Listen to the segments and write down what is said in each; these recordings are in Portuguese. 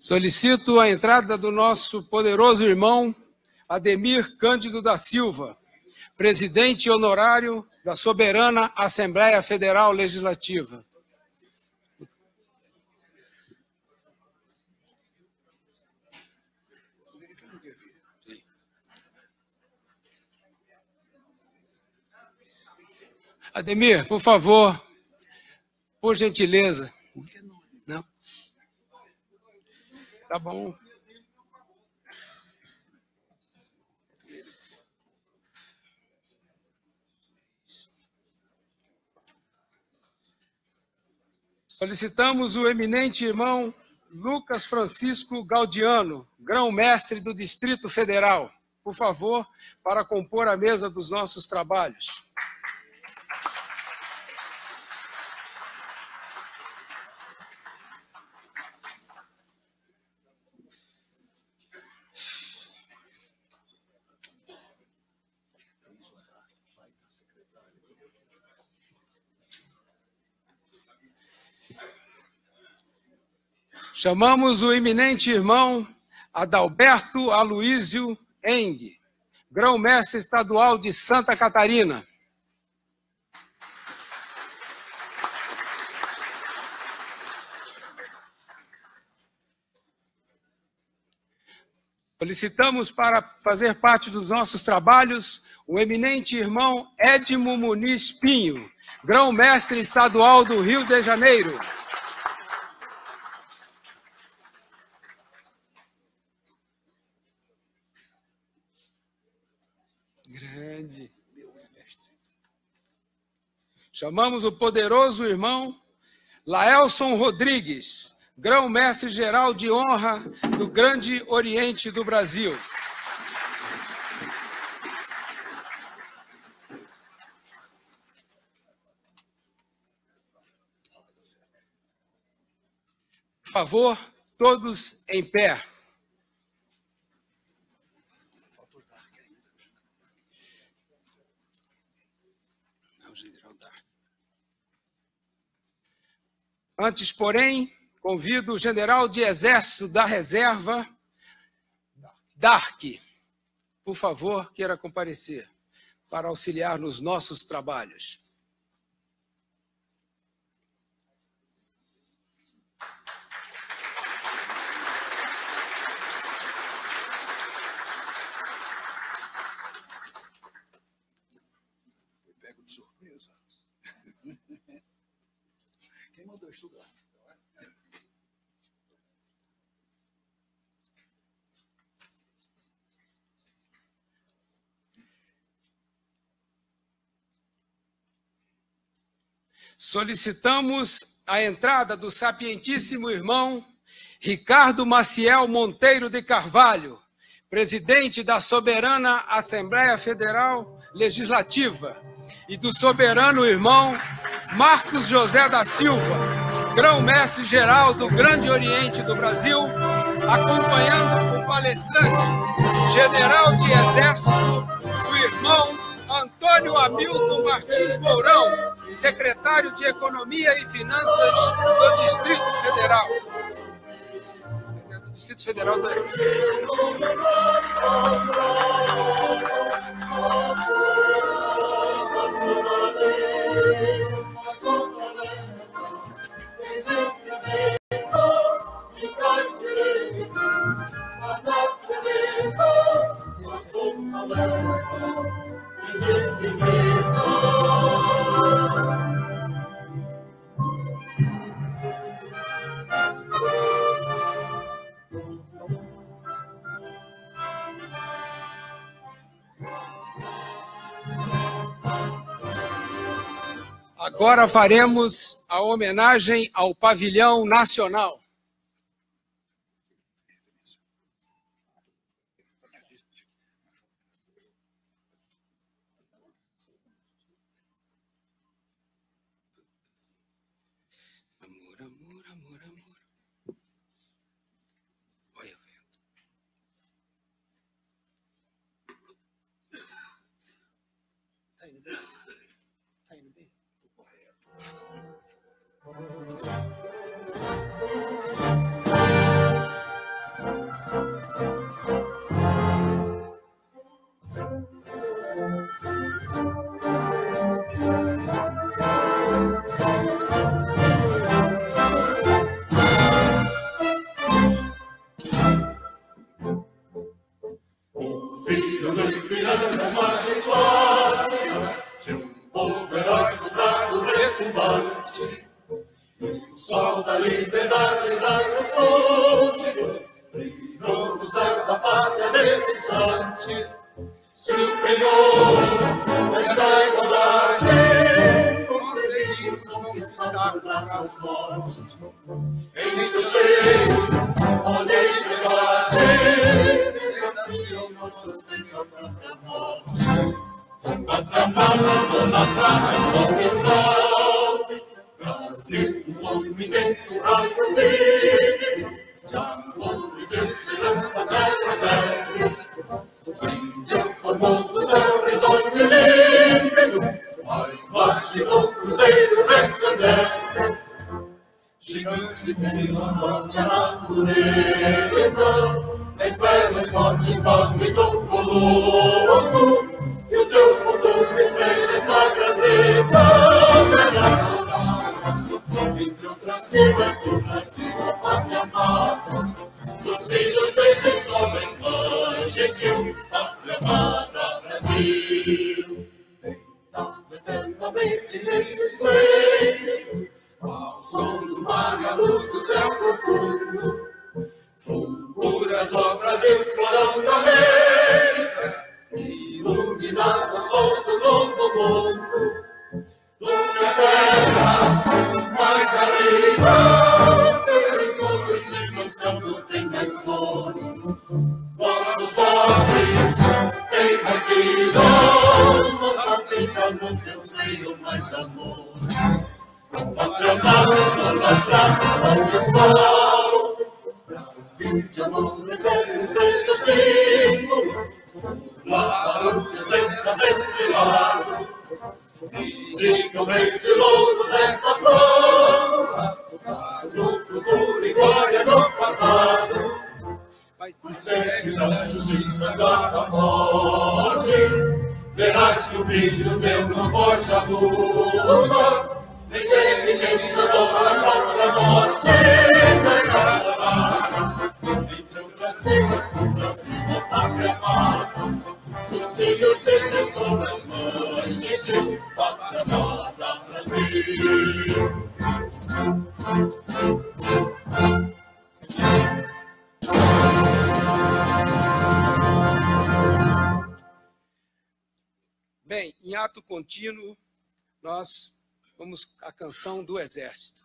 Solicito a entrada do nosso poderoso irmão Ademir Cândido da Silva, presidente honorário da soberana Assembleia Federal Legislativa. Ademir, por favor, por gentileza. Não? Tá bom. Solicitamos o eminente irmão Lucas Francisco Gaudiano, grão-mestre do Distrito Federal, por favor, para compor a mesa dos nossos trabalhos. Chamamos o eminente irmão Adalberto Aloísio Eng, grão-mestre estadual de Santa Catarina. Solicitamos para fazer parte dos nossos trabalhos o eminente irmão Edmo Muniz Pinho, grão-mestre estadual do Rio de Janeiro. Grande. Chamamos o poderoso irmão Laelson Rodrigues, grão-mestre geral de honra do Grande Oriente do Brasil. Por favor, todos em pé. Antes, porém, convido o general de Exército da Reserva, Dark, por favor, queira comparecer para auxiliar nos nossos trabalhos. Me pego de surpresa. Quem mandou estudar? Solicitamos a entrada do sapientíssimo irmão Ricardo Maciel Monteiro de Carvalho, presidente da soberana Assembleia Federal Legislativa, e do soberano irmão Marcos José da Silva, grão-mestre geral do Grande Oriente do Brasil, acompanhando o palestrante, general de Exército, o irmão Antônio Hamilton Martins Mourão, secretário de Economia e Finanças do Distrito Federal. Do Distrito Federal do Agora faremos a homenagem ao Pavilhão Nacional. Amor, amor, amor, amor. Olha, tá indo bem? Tá indo bem? Correto. morte. O sol da liberdade, raios lúcidos, brilhou no céu da pátria nesse instante. Se o penhor dessa igualdade conseguimos conquistar braços fortes, em teu seio, olha a liberdade, desafia o nosso tempo à própria morte. Idolatrada, sol que salve, Brasil, um sonho imenso, raio vívido, de amor e de esperança agradece. Sim, teu formoso céu risonho e límpido, a imagem do cruzeiro resplandece. Gigante pela própria natureza, espera mais forte impacto do colosso, e o teu futuro espelha essa grandeza. Entre outras vidas do Brasil, a pátria amada, dos filhos destes homens, mãe gentil, pátria amada Brasil. Deitado eternamente nesse esplêndido, ao som do mar e a luz do céu profundo, fulguras, ó Brasil, florão da América, iluminado ao sol do novo mundo. Longe a terra, mais arriba, teus olhos negros campos têm mais flores, nossos bosques têm mais vida, nossa vida no teu seio mais amor. Pátria amada, idolatrada, salve, salve, Brasil de amor eterno seja símbolo, lá o teu sempre has estrelado. Dignamente louco desta flor, mas no futuro e glória do passado, os seres da justiça guarda forte, verás que o filho teu não foge à luta, independente da própria morte. Entre outras vidas do Brasil, a pátria amada, os filhos destes homens, mãe gentil, pátria amada Brasil. Bem, em ato contínuo, nós vamos à canção do Exército.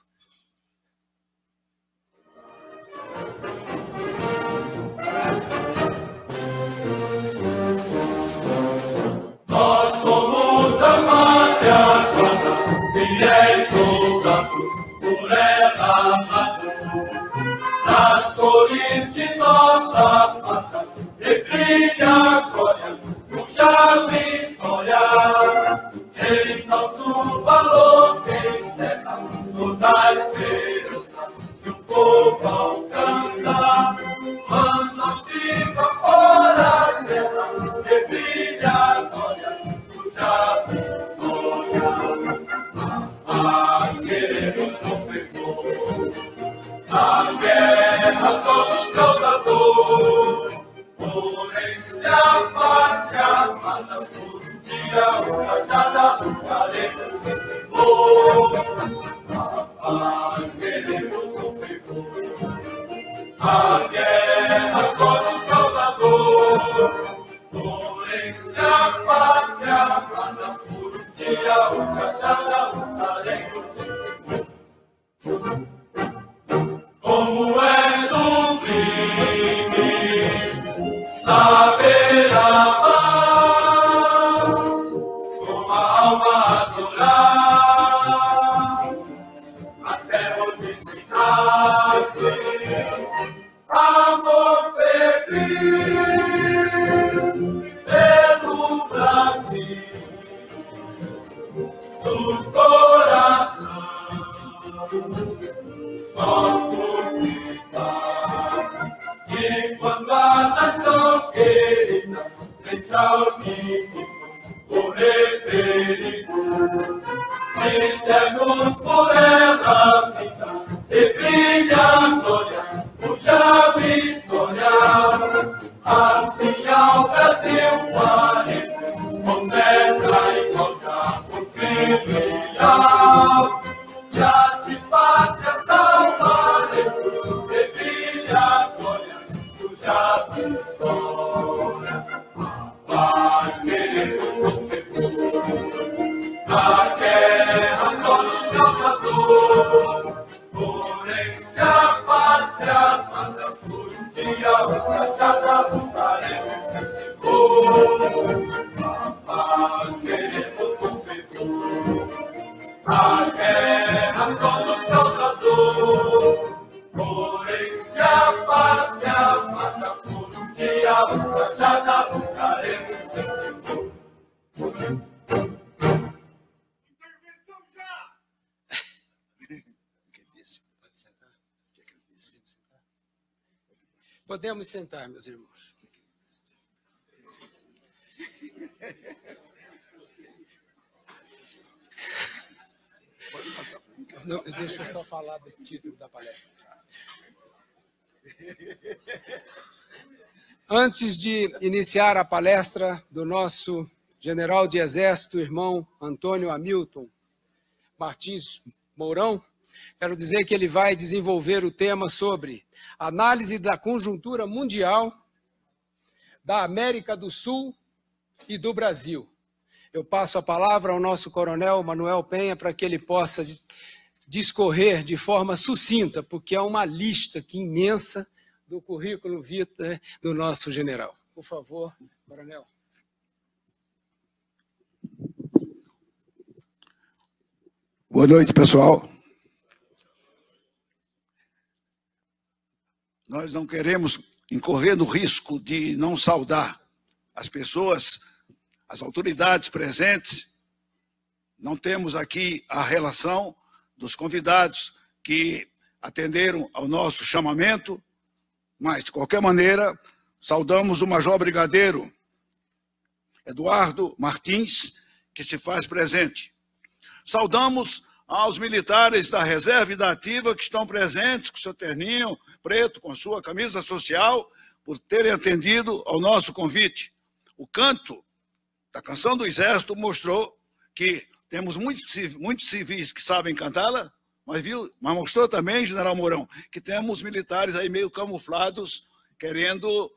Nós somos a pátria quando fiéis soldados por ela amado. Nas cores de nossa pátria e brilha a glória, cuja vitória em nosso valor se encerra toda a esperança que o povo alcança. Mano de fora dela e brilha a glória, cuja vitória mas queremos com fervor. A guerra só nos causa dor, porém se a pátria amada por um dia rajada, lutaremos com temor. Mas queremos com fervor. A guerra só nos causa dor, porém se a pátria amada por um dia rajada, lutaremos com temor. Como é sublime saber amar, com a alma adorar, até onde se nasce amor febril pelo Brasil do coração. Nosso que faz, que quando a nação querida entra o inimigo, correr perigo, se dermos por ela a vida e brilha a glória, cuja vitória, assim ao Brasil faremos, com terra e glória por fim brilhar. Podemos sentar, meus irmãos. Não, deixa eu só falar do título da palestra. Antes de iniciar a palestra do nosso general de exército, irmão Antônio Hamilton Martins Mourão, quero dizer que ele vai desenvolver o tema sobre análise da conjuntura mundial da América do Sul e do Brasil. Eu passo a palavra ao nosso coronel Manuel Penha para que ele possa discorrer de forma sucinta, porque é uma lista aqui imensa do currículo vitae do nosso general. Por favor, coronel. Boa noite, pessoal. Nós não queremos incorrer no risco de não saudar as pessoas, as autoridades presentes. Não temos aqui a relação dos convidados que atenderam ao nosso chamamento, mas, de qualquer maneira, saudamos o Major Brigadeiro Eduardo Martins, que se faz presente. Saudamos aos militares da reserva e da ativa que estão presentes com seu terninho preto, com sua camisa social, por terem atendido ao nosso convite. O canto da Canção do Exército mostrou que temos muitos civis que sabem cantá-la, mas mostrou também, general Mourão, que temos militares aí meio camuflados, querendo,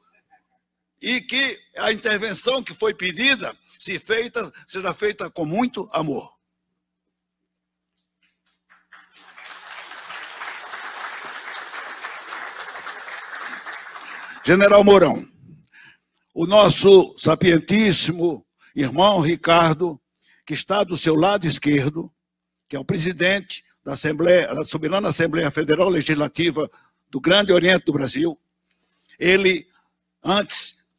e que a intervenção que foi pedida seja feita com muito amor. General Mourão, o nosso sapientíssimo irmão Ricardo, que está do seu lado esquerdo, que é o presidente da Soberana Assembleia Federal Legislativa do Grande Oriente do Brasil, ele, antes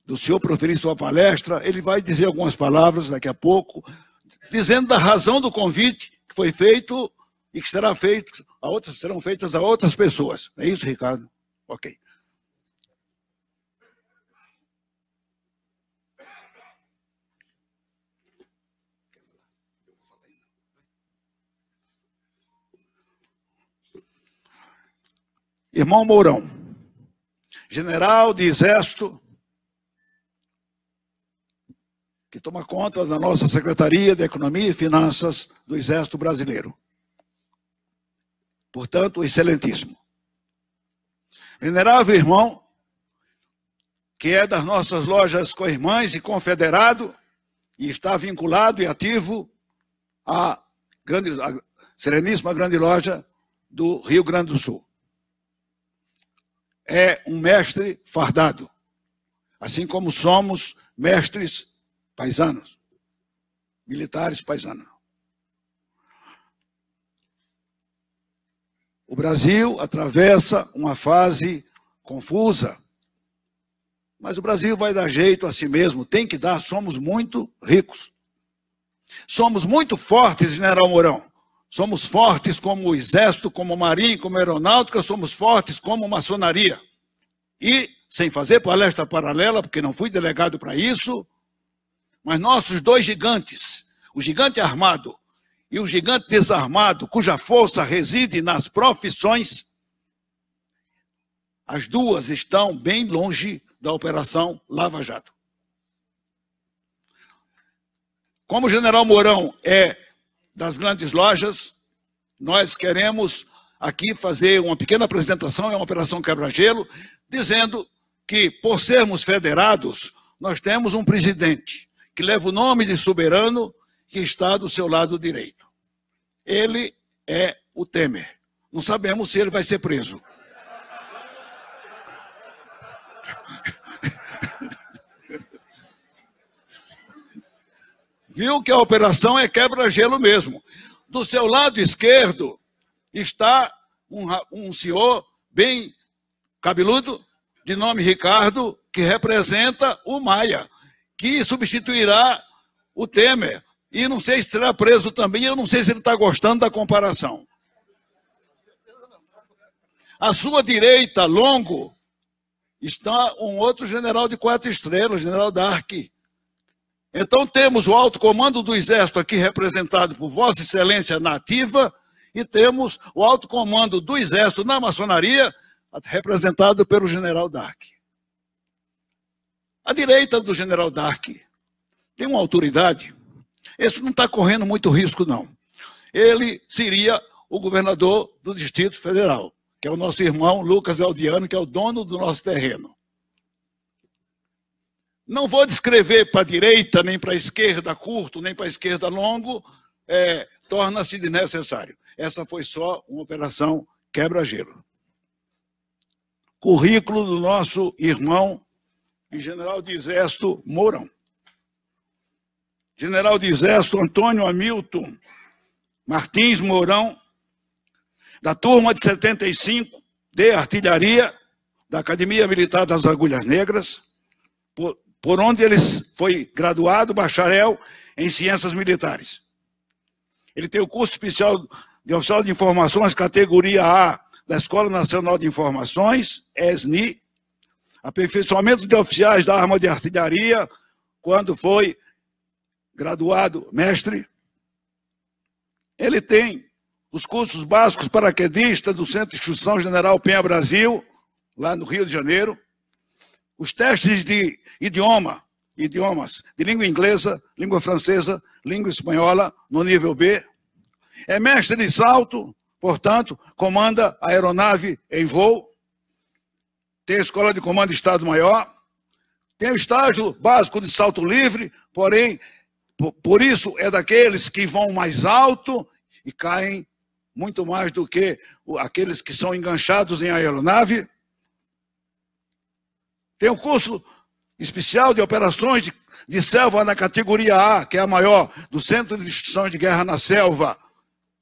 do senhor proferir sua palestra, ele vai dizer algumas palavras daqui a pouco, dizendo da razão do convite que foi feito e que serão feitas a outras pessoas. É isso, Ricardo? Ok. Irmão Mourão, general de exército, que toma conta da nossa Secretaria de Economia e Finanças do Exército Brasileiro. Portanto, excelentíssimo. Venerável irmão, que é das nossas lojas co-irmãs e confederado, e está vinculado e ativo à Sereníssima Grande Loja do Rio Grande do Sul. É um mestre fardado, assim como somos mestres paisanos, militares paisanos. O Brasil atravessa uma fase confusa, mas o Brasil vai dar jeito a si mesmo, tem que dar, somos muito ricos. Somos muito fortes, general Mourão. Somos fortes como o Exército, como a Marinha, como a Aeronáutica, somos fortes como maçonaria. E, sem fazer palestra paralela, porque não fui delegado para isso, mas nossos dois gigantes, o gigante armado e o gigante desarmado, cuja força reside nas profissões, as duas estão bem longe da Operação Lava Jato. Como o general Mourão é das grandes lojas, nós queremos aqui fazer uma pequena apresentação, é uma operação quebra-gelo, dizendo que, por sermos federados, nós temos um presidente que leva o nome de soberano, que está do seu lado direito. Ele é o Temer. Não sabemos se ele vai ser preso. Viu que a operação é quebra-gelo mesmo. Do seu lado esquerdo está um senhor bem cabeludo, de nome Ricardo, que representa o Maia, que substituirá o Temer E não sei se será preso também, eu não sei se ele está gostando da comparação. À sua direita, longo, está um outro general de 4 estrelas, general Dark. Então temos o alto comando do Exército aqui representado por Vossa Excelência na ativa e temos o alto comando do Exército na maçonaria representado pelo general Dark. À direita do general Dark tem uma autoridade. Esse não está correndo muito risco, não. Ele seria o governador do Distrito Federal, que é o nosso irmão Lucas Eldiano, que é o dono do nosso terreno. Não vou descrever para a direita, nem para a esquerda curto, nem para a esquerda longo, torna-se desnecessário. Essa foi só uma operação quebra-gelo. Currículo do nosso irmão e general de Exército Mourão. General de Exército Antônio Hamilton Martins Mourão, da turma de 75 de artilharia da Academia Militar das Agulhas Negras, por onde ele foi graduado bacharel em Ciências Militares. Ele tem o curso especial de Oficial de Informações, categoria A, da Escola Nacional de Informações, ESNI, aperfeiçoamento de oficiais da Arma de Artilharia, quando foi graduado mestre. Ele tem os cursos básicos paraquedista do Centro de Instrução General Penha Brasil, lá no Rio de Janeiro. Os testes de idiomas de língua inglesa, língua francesa, língua espanhola, no nível B. É mestre de salto, portanto, comanda a aeronave em voo. Tem a Escola de Comando de Estado-Maior. Tem o estágio básico de salto livre, porém, por isso é daqueles que vão mais alto e caem muito mais do que aqueles que são enganchados em aeronave. Tem o curso especial de operações de selva na categoria A, que é a maior do Centro de Instrução de Guerra na Selva,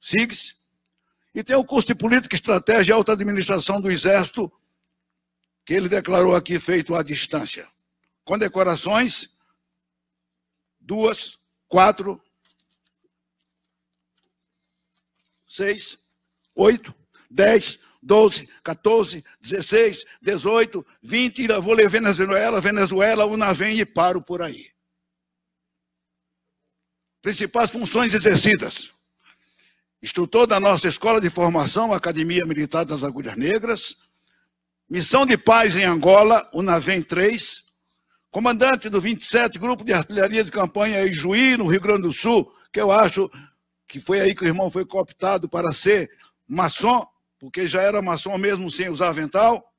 SIGS. E tem o curso de Política, Estratégia e Alta Administração do Exército, que ele declarou aqui feito à distância. Condecorações, 2, 4, 6, 8, 10, 12, 14, 16, 18, 20, ainda vou ler Venezuela, Unavém e paro por aí. Principais funções exercidas. Instrutor da nossa Escola de Formação, Academia Militar das Agulhas Negras. Missão de Paz em Angola, Unavém 3. Comandante do 27 Grupo de Artilharia de Campanha em Juí, no Rio Grande do Sul, que eu acho que foi aí que o irmão foi cooptado para ser maçom, porque já era maçom mesmo sem usar avental.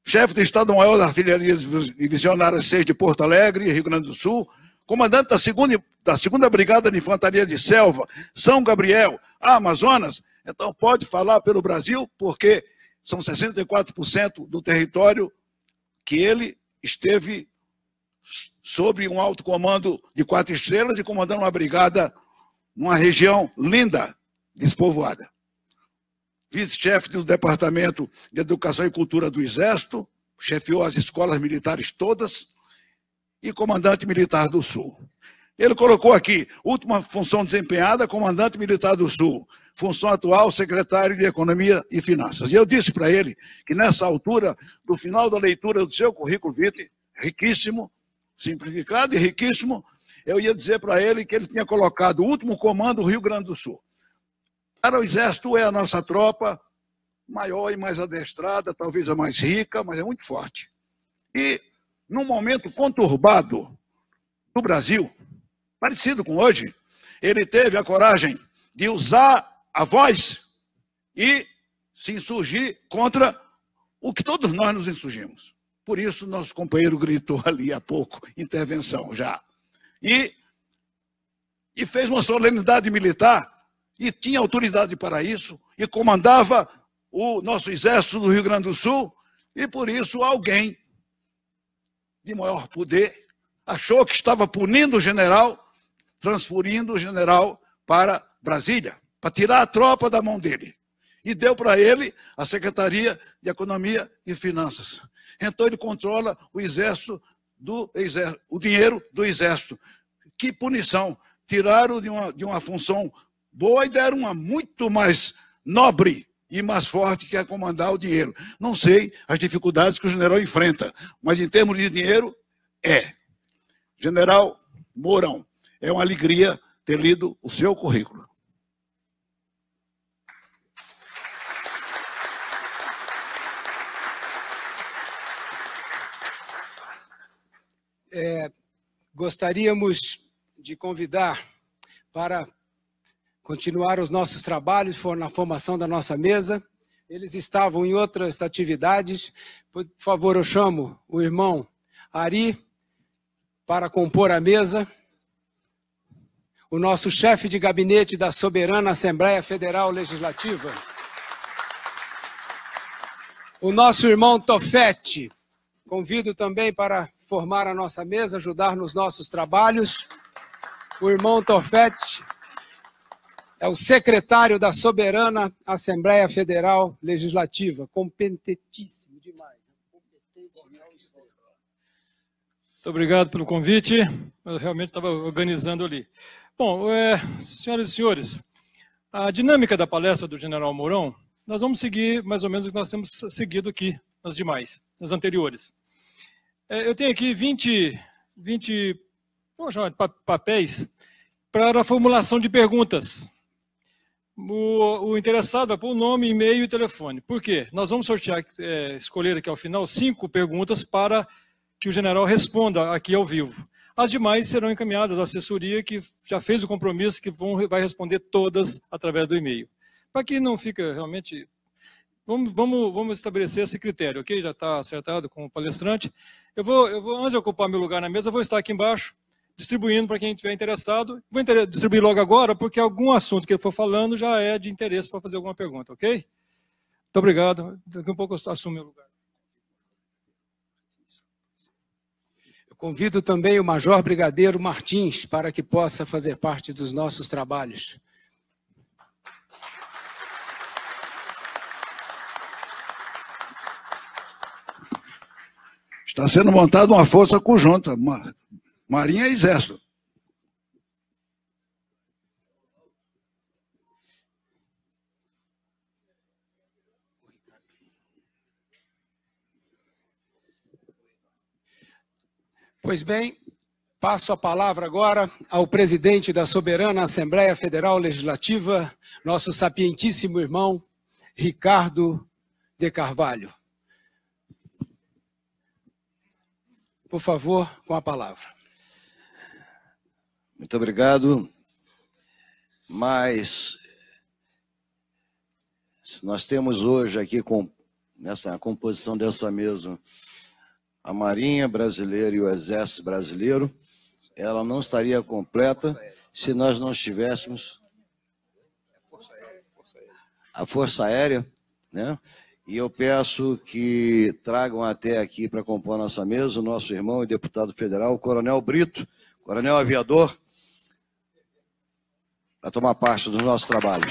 Chefe de Estado-Maior da Artilharia Divisionária 6 de Porto Alegre, Rio Grande do Sul. Comandante da segunda Brigada de Infantaria de Selva, São Gabriel, Amazonas. Então pode falar pelo Brasil, porque são 64% do território que ele esteve sob um alto comando de 4 estrelas e comandando uma brigada numa região linda, despovoada. Vice-chefe do Departamento de Educação e Cultura do Exército, chefiou as escolas militares todas, e comandante militar do Sul. Ele colocou aqui, última função desempenhada, comandante militar do Sul. Função atual, secretário de Economia e Finanças. E eu disse para ele que nessa altura, do final da leitura do seu currículo vitae, riquíssimo, simplificado e riquíssimo, eu ia dizer para ele que ele tinha colocado o último comando do Rio Grande do Sul. Para o Exército é a nossa tropa maior e mais adestrada, talvez a mais rica, mas é muito forte. E num momento conturbado do Brasil, parecido com hoje, ele teve a coragem de usar a voz e se insurgir contra o que todos nós nos insurgimos. Por isso, nosso companheiro gritou ali há pouco, intervenção já. E fez uma solenidade militar, e tinha autoridade para isso, e comandava o nosso exército do Rio Grande do Sul, e por isso alguém de maior poder achou que estava punindo o general, transferindo o general para Brasília, para tirar a tropa da mão dele. E deu para ele a Secretaria de Economia e Finanças. Então ele controla o exército o dinheiro do exército. Que punição! tiraram de uma função boa e deram uma muito mais nobre e mais forte, que é comandar o dinheiro. Não sei as dificuldades que o general enfrenta, mas em termos de dinheiro, General Mourão, é uma alegria ter lido o seu currículo. Gostaríamos de convidar para continuar os nossos trabalhos na formação da nossa mesa. Eles estavam em outras atividades. Por favor, eu chamo o irmão Ari para compor a mesa. O nosso chefe de gabinete da Soberana Assembleia Federal Legislativa. O nosso irmão Tofete. Convido também para formar a nossa mesa, ajudar nos nossos trabalhos. O irmão Tofete é o secretário da Soberana Assembleia Federal Legislativa, competentíssimo demais. Muito obrigado pelo convite, eu realmente estava organizando ali. Bom, senhoras e senhores, a dinâmica da palestra do general Mourão, nós vamos seguir mais ou menos o que nós temos seguido aqui, nas demais, nas anteriores. Eu tenho aqui 20 vamos chamar de papéis para a formulação de perguntas. O interessado vai pôr o nome, e-mail e telefone. Por quê? Nós vamos sortear, escolher aqui ao final 5 perguntas para que o general responda aqui ao vivo. As demais serão encaminhadas à assessoria, que já fez o compromisso, que vai responder todas através do e-mail. Para que não fique realmente... Vamos estabelecer esse critério, ok? Já está acertado com o palestrante. Eu vou, antes de ocupar meu lugar na mesa, eu vou estar aqui embaixo, distribuindo para quem estiver interessado. Vou distribuir logo agora, porque algum assunto que ele for falando já é de interesse para fazer alguma pergunta, ok? Muito obrigado. Daqui a pouco eu assumo meu lugar. Eu convido também o Major Brigadeiro Martins para que possa fazer parte dos nossos trabalhos. Está sendo montada uma força conjunta, Marinha e Exército. Pois bem, passo a palavra agora ao presidente da Soberana Assembleia Federal Legislativa, nosso sapientíssimo irmão, Ricardo de Carvalho. Por favor, com a palavra. Muito obrigado. Mas nós temos hoje aqui, nessa composição dessa mesa, a Marinha Brasileira e o Exército Brasileiro. Ela não estaria completa se nós não tivéssemos a Força Aérea, né? E eu peço que tragam até aqui para compor a nossa mesa o nosso irmão e deputado federal, o Coronel Brito, Coronel Aviador, para tomar parte dos nossos trabalhos.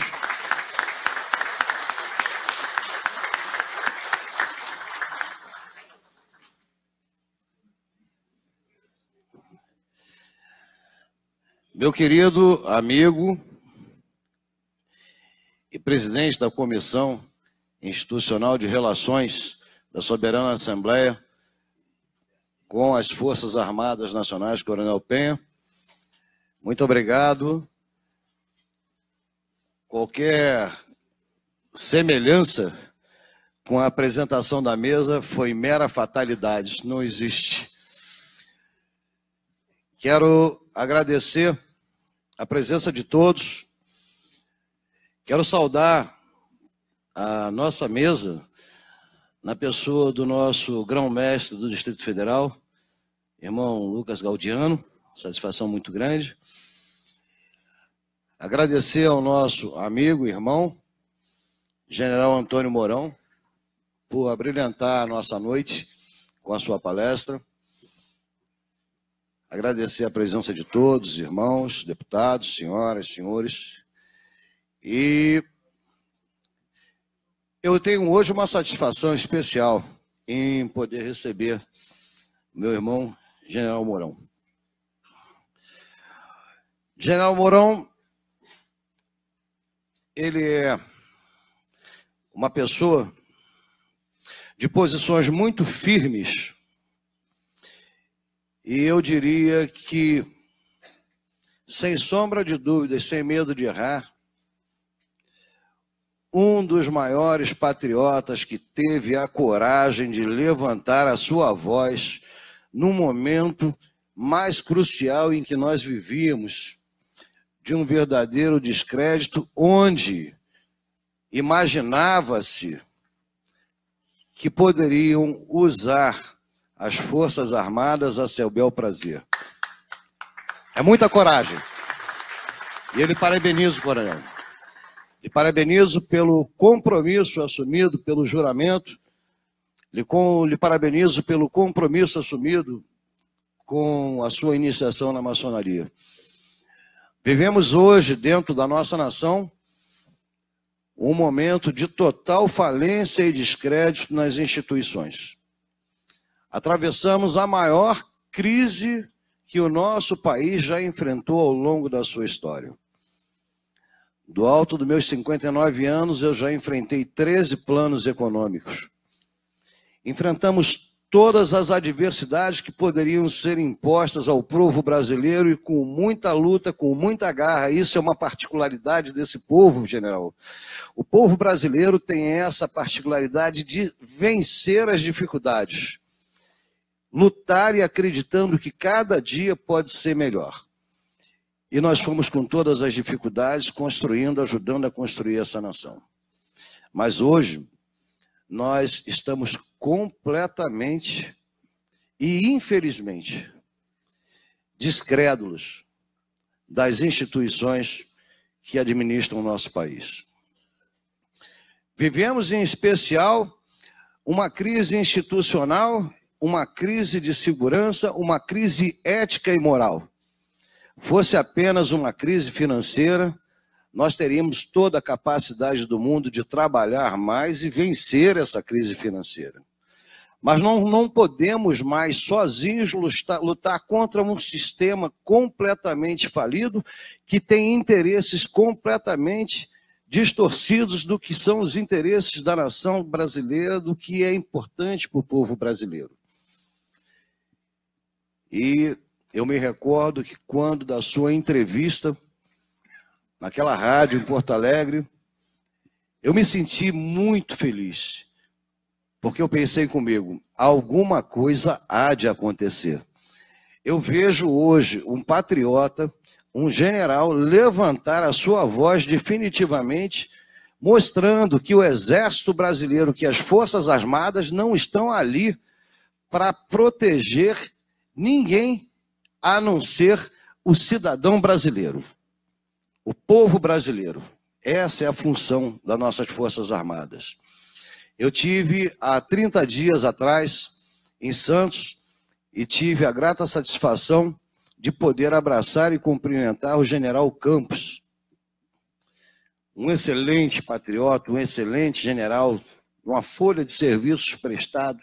Meu querido amigo e presidente da Comissão Institucional de Relações da Soberana Assembleia com as Forças Armadas Nacionais, Coronel Penha, muito obrigado. Qualquer semelhança com a apresentação da mesa foi mera fatalidade, não existe. Quero agradecer a presença de todos, quero saudar a nossa mesa, na pessoa do nosso grão-mestre do Distrito Federal, irmão Lucas Gaudiano, satisfação muito grande. Agradecer ao nosso amigo, irmão, general Antônio Mourão, por abrilhantar a nossa noite com a sua palestra. Agradecer a presença de todos, irmãos, deputados, senhoras, senhores. E eu tenho hoje uma satisfação especial em poder receber meu irmão, general Mourão. General Mourão, ele é uma pessoa de posições muito firmes, e eu diria que, sem sombra de dúvidas, sem medo de errar, um dos maiores patriotas que teve a coragem de levantar a sua voz num momento mais crucial em que nós vivíamos, de um verdadeiro descrédito, onde imaginava-se que poderiam usar as Forças Armadas a seu bel prazer. É muita coragem. E ele parabeniza o coronel. E parabenizo pelo compromisso assumido, pelo juramento. Lhe parabenizo pelo compromisso assumido com a sua iniciação na maçonaria. Vivemos hoje, dentro da nossa nação, um momento de total falência e descrédito nas instituições. Atravessamos a maior crise que o nosso país já enfrentou ao longo da sua história. Do alto dos meus 59 anos, eu já enfrentei 13 planos econômicos. Enfrentamos todas as adversidades que poderiam ser impostas ao povo brasileiro e com muita luta, com muita garra. Isso é uma particularidade desse povo, general. O povo brasileiro tem essa particularidade de vencer as dificuldades. Lutar e acreditando que cada dia pode ser melhor. E nós fomos com todas as dificuldades construindo, ajudando a construir essa nação. Mas hoje, nós estamos completamente e infelizmente descrédulos das instituições que administram o nosso país. Vivemos em especial uma crise institucional, uma crise de segurança, uma crise ética e moral. Fosse apenas uma crise financeira, nós teríamos toda a capacidade do mundo de trabalhar mais e vencer essa crise financeira. Mas não podemos mais sozinhos lutar contra um sistema completamente falido, que tem interesses completamente distorcidos do que são os interesses da nação brasileira, do que é importante para o povo brasileiro. E eu me recordo que quando da sua entrevista, naquela rádio em Porto Alegre, eu me senti muito feliz, porque eu pensei comigo, alguma coisa há de acontecer. Eu vejo hoje um patriota, um general, levantar a sua voz definitivamente, mostrando que o Exército Brasileiro, que as Forças Armadas não estão ali para proteger ninguém, a não ser o cidadão brasileiro, o povo brasileiro. Essa é a função das nossas Forças Armadas. Eu tive, há 30 dias atrás, em Santos, e tive a grata satisfação de poder abraçar e cumprimentar o general Campos, um excelente patriota, um excelente general, uma folha de serviços prestado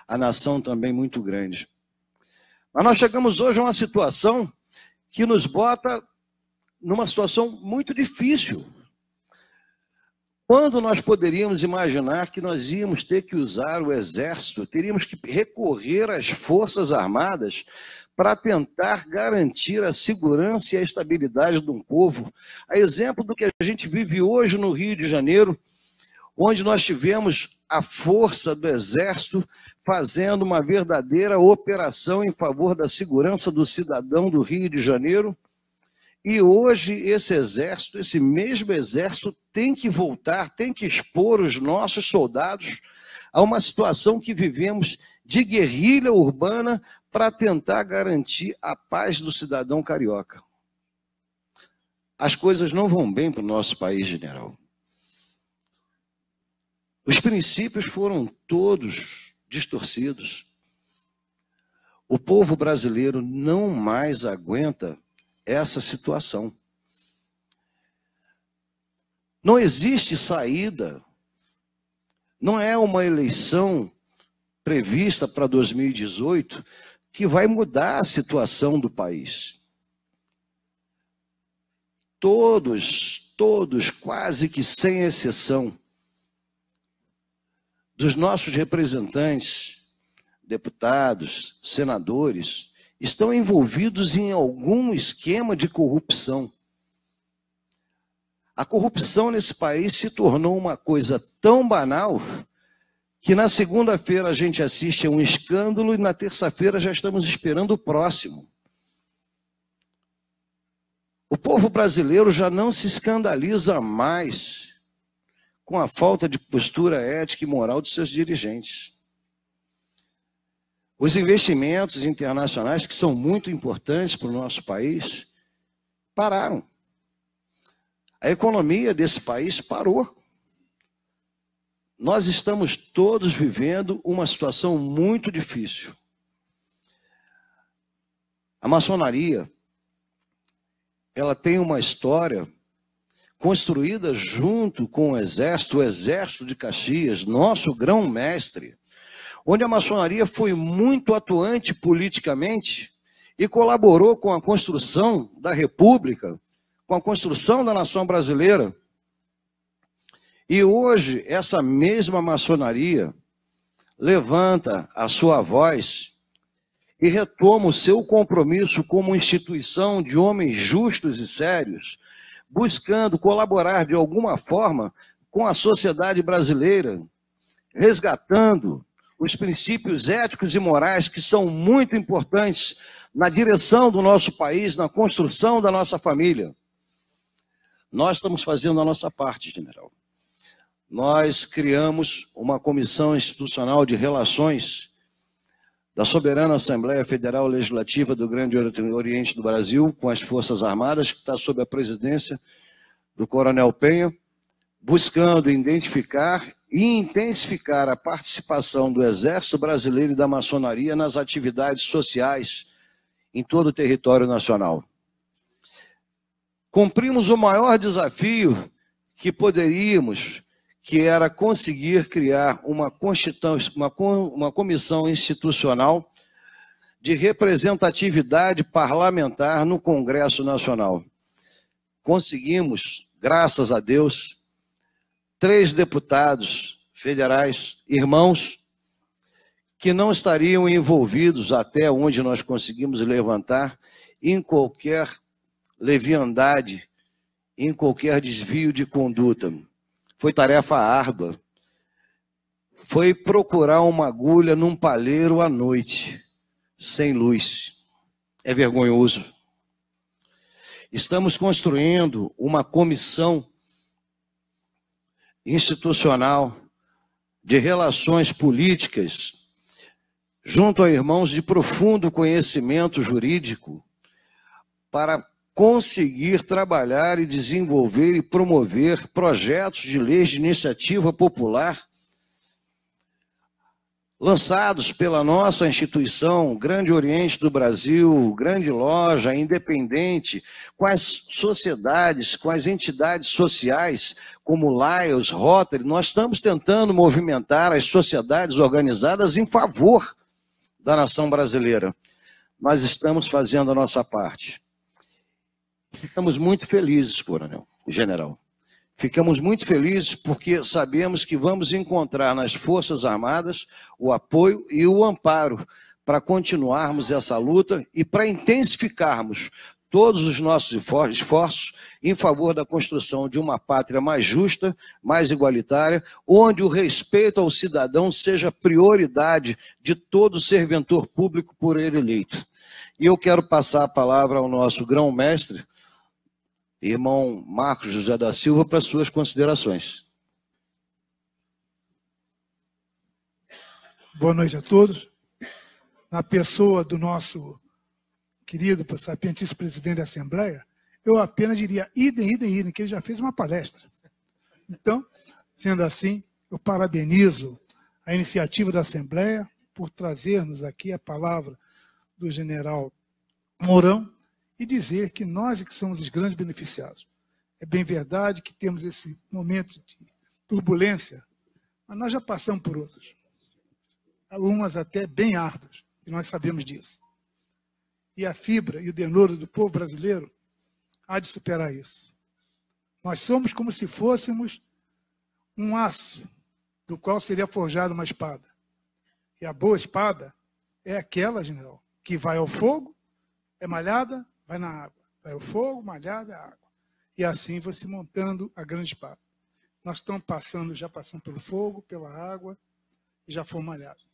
à nação também muito grande. Mas nós chegamos hoje a uma situação que nos bota numa situação muito difícil. Quando nós poderíamos imaginar que nós íamos ter que usar o Exército, teríamos que recorrer às Forças Armadas para tentar garantir a segurança e a estabilidade de um povo. A exemplo do que a gente vive hoje no Rio de Janeiro, onde nós tivemos a força do Exército fazendo uma verdadeira operação em favor da segurança do cidadão do Rio de Janeiro. E hoje esse exército, esse mesmo exército, tem que voltar, tem que expor os nossos soldados a uma situação que vivemos de guerrilha urbana para tentar garantir a paz do cidadão carioca. As coisas não vão bem para o nosso país, general. Os princípios foram todos distorcidos. O povo brasileiro não mais aguenta essa situação. Não existe saída. Não é uma eleição prevista para 2018 que vai mudar a situação do país. todos, quase que sem exceção, dos nossos representantes, deputados, senadores, estão envolvidos em algum esquema de corrupção. A corrupção nesse país se tornou uma coisa tão banal que na segunda-feira a gente assiste a um escândalo e na terça-feira já estamos esperando o próximo. O povo brasileiro já não se escandaliza mais com a falta de postura ética e moral de seus dirigentes. Os investimentos internacionais, que são muito importantes para o nosso país, pararam. A economia desse país parou. Nós estamos todos vivendo uma situação muito difícil. A maçonaria, ela tem uma história construída junto com o Exército de Caxias, nosso grão-mestre, onde a maçonaria foi muito atuante politicamente e colaborou com a construção da República, com a construção da nação brasileira. E hoje, essa mesma maçonaria levanta a sua voz e retoma o seu compromisso como instituição de homens justos e sérios, buscando colaborar de alguma forma com a sociedade brasileira, resgatando os princípios éticos e morais que são muito importantes na direção do nosso país, na construção da nossa família. Nós estamos fazendo a nossa parte, general. Nós criamos uma comissão institucional de relações da Soberana Assembleia Federal Legislativa do Grande Oriente do Brasil com as Forças Armadas, que está sob a presidência do Coronel Penha, buscando identificar e intensificar a participação do Exército Brasileiro e da maçonaria nas atividades sociais em todo o território nacional. Cumprimos o maior desafio que poderíamos, que era conseguir criar uma comissão institucional de representatividade parlamentar no Congresso Nacional. Conseguimos, graças a Deus, 3 deputados federais, irmãos, que não estariam envolvidos, até onde nós conseguimos levantar, em qualquer leviandade, em qualquer desvio de conduta. Foi tarefa árdua. Foi procurar uma agulha num palheiro à noite, sem luz. É vergonhoso. Estamos construindo uma comissão institucional de relações políticas junto a irmãos de profundo conhecimento jurídico para conseguir trabalhar e desenvolver e promover projetos de leis de iniciativa popular lançados pela nossa instituição, Grande Oriente do Brasil, Grande Loja, independente, com as sociedades, com as entidades sociais, como Lions, Rotary. Nós estamos tentando movimentar as sociedades organizadas em favor da nação brasileira. Nós estamos fazendo a nossa parte. Ficamos muito felizes, coronel, general. Ficamos muito felizes porque sabemos que vamos encontrar nas Forças Armadas o apoio e o amparo para continuarmos essa luta e para intensificarmos todos os nossos esforços em favor da construção de uma pátria mais justa, mais igualitária, onde o respeito ao cidadão seja prioridade de todo servidor público por ele eleito. E eu quero passar a palavra ao nosso grão-mestre, irmão Marcos José da Silva, para suas considerações. Boa noite a todos. Na pessoa do nosso querido sapientíssimo presidente da Assembleia, eu apenas diria idem, que ele já fez uma palestra. Então, sendo assim, eu parabenizo a iniciativa da Assembleia por trazer-nos aqui a palavra do general Mourão, e dizer que nós é que somos os grandes beneficiados. É bem verdade que temos esse momento de turbulência, mas nós já passamos por outros. Algumas até bem árduas, e nós sabemos disso. E a fibra e o denouro do povo brasileiro há de superar isso. Nós somos como se fôssemos um aço, do qual seria forjada uma espada. E a boa espada é aquela, general, que vai ao fogo, é malhada, vai na água. Vai ao fogo, malhada, é água. E assim vai se montando a grande espada. Nós estamos já passando pelo fogo, pela água, e já fomos malhados.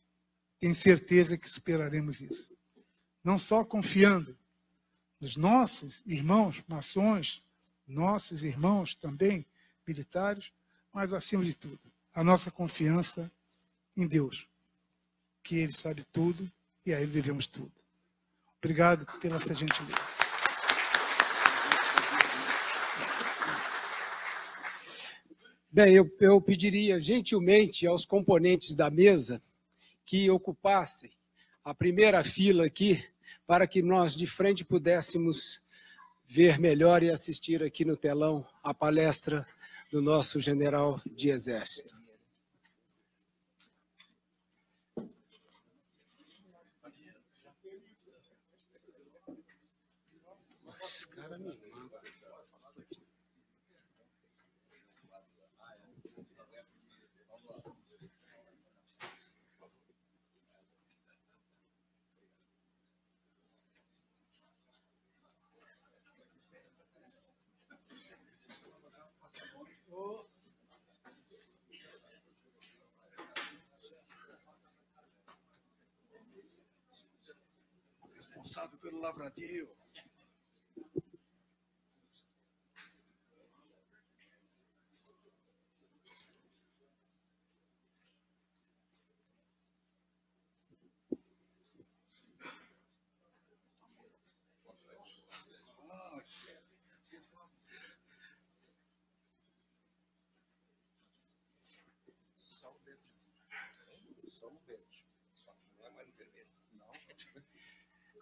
Tenho certeza que superaremos isso. Não só confiando nos nossos irmãos maçons, nossos irmãos também militares, mas, acima de tudo, a nossa confiança em Deus, que Ele sabe tudo e a Ele devemos tudo. Obrigado pela essa gentileza. Bem, eu pediria gentilmente aos componentes da mesa que ocupassem a primeira fila aqui, para que nós de frente pudéssemos ver melhor e assistir aqui no telão a palestra do nosso general de Exército. Esse cara me mata. Responsável pelo lavradio.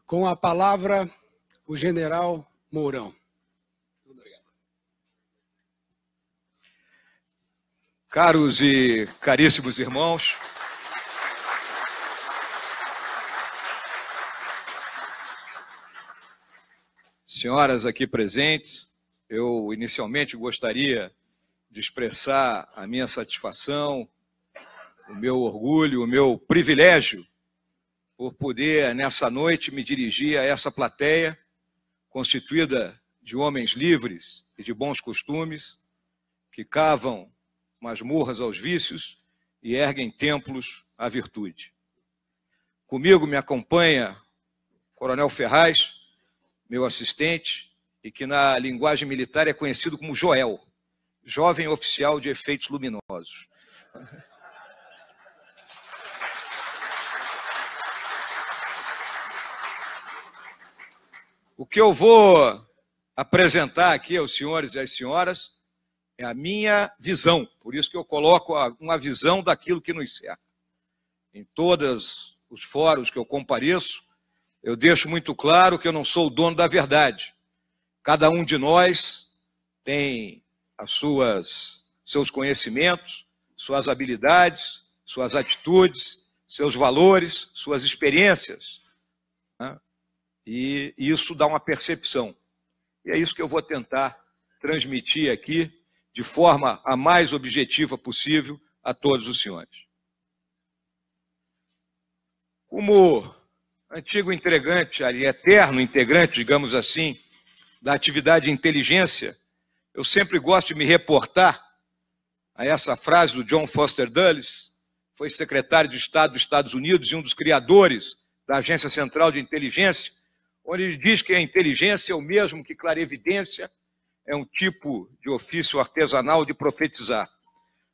Com a palavra, o general Mourão. Caros e caríssimos irmãos, senhoras aqui presentes, eu inicialmente gostaria de expressar a minha satisfação, o meu orgulho, o meu privilégio por poder, nessa noite, me dirigir a essa plateia constituída de homens livres e de bons costumes, que cavam masmorras aos vícios e erguem templos à virtude. Comigo me acompanha o Coronel Ferraz, meu assistente, e que na linguagem militar é conhecido como Joel, jovem oficial de efeitos luminosos. O que eu vou apresentar aqui aos senhores e às senhoras é a minha visão, por isso que eu coloco uma visão daquilo que nos cerca. Em todos os fóruns que eu compareço, eu deixo muito claro que eu não sou o dono da verdade. Cada um de nós tem seus conhecimentos, suas habilidades, suas atitudes, seus valores, suas experiências, né? E isso dá uma percepção. E é isso que eu vou tentar transmitir aqui de forma a mais objetiva possível a todos os senhores. Como antigo integrante, eterno integrante, digamos assim, da atividade de inteligência, eu sempre gosto de me reportar a essa frase do John Foster Dulles, foi secretário de Estado dos Estados Unidos e um dos criadores da Agência Central de Inteligência, onde ele diz que a inteligência é o mesmo que clarevidência, é um tipo de ofício artesanal de profetizar.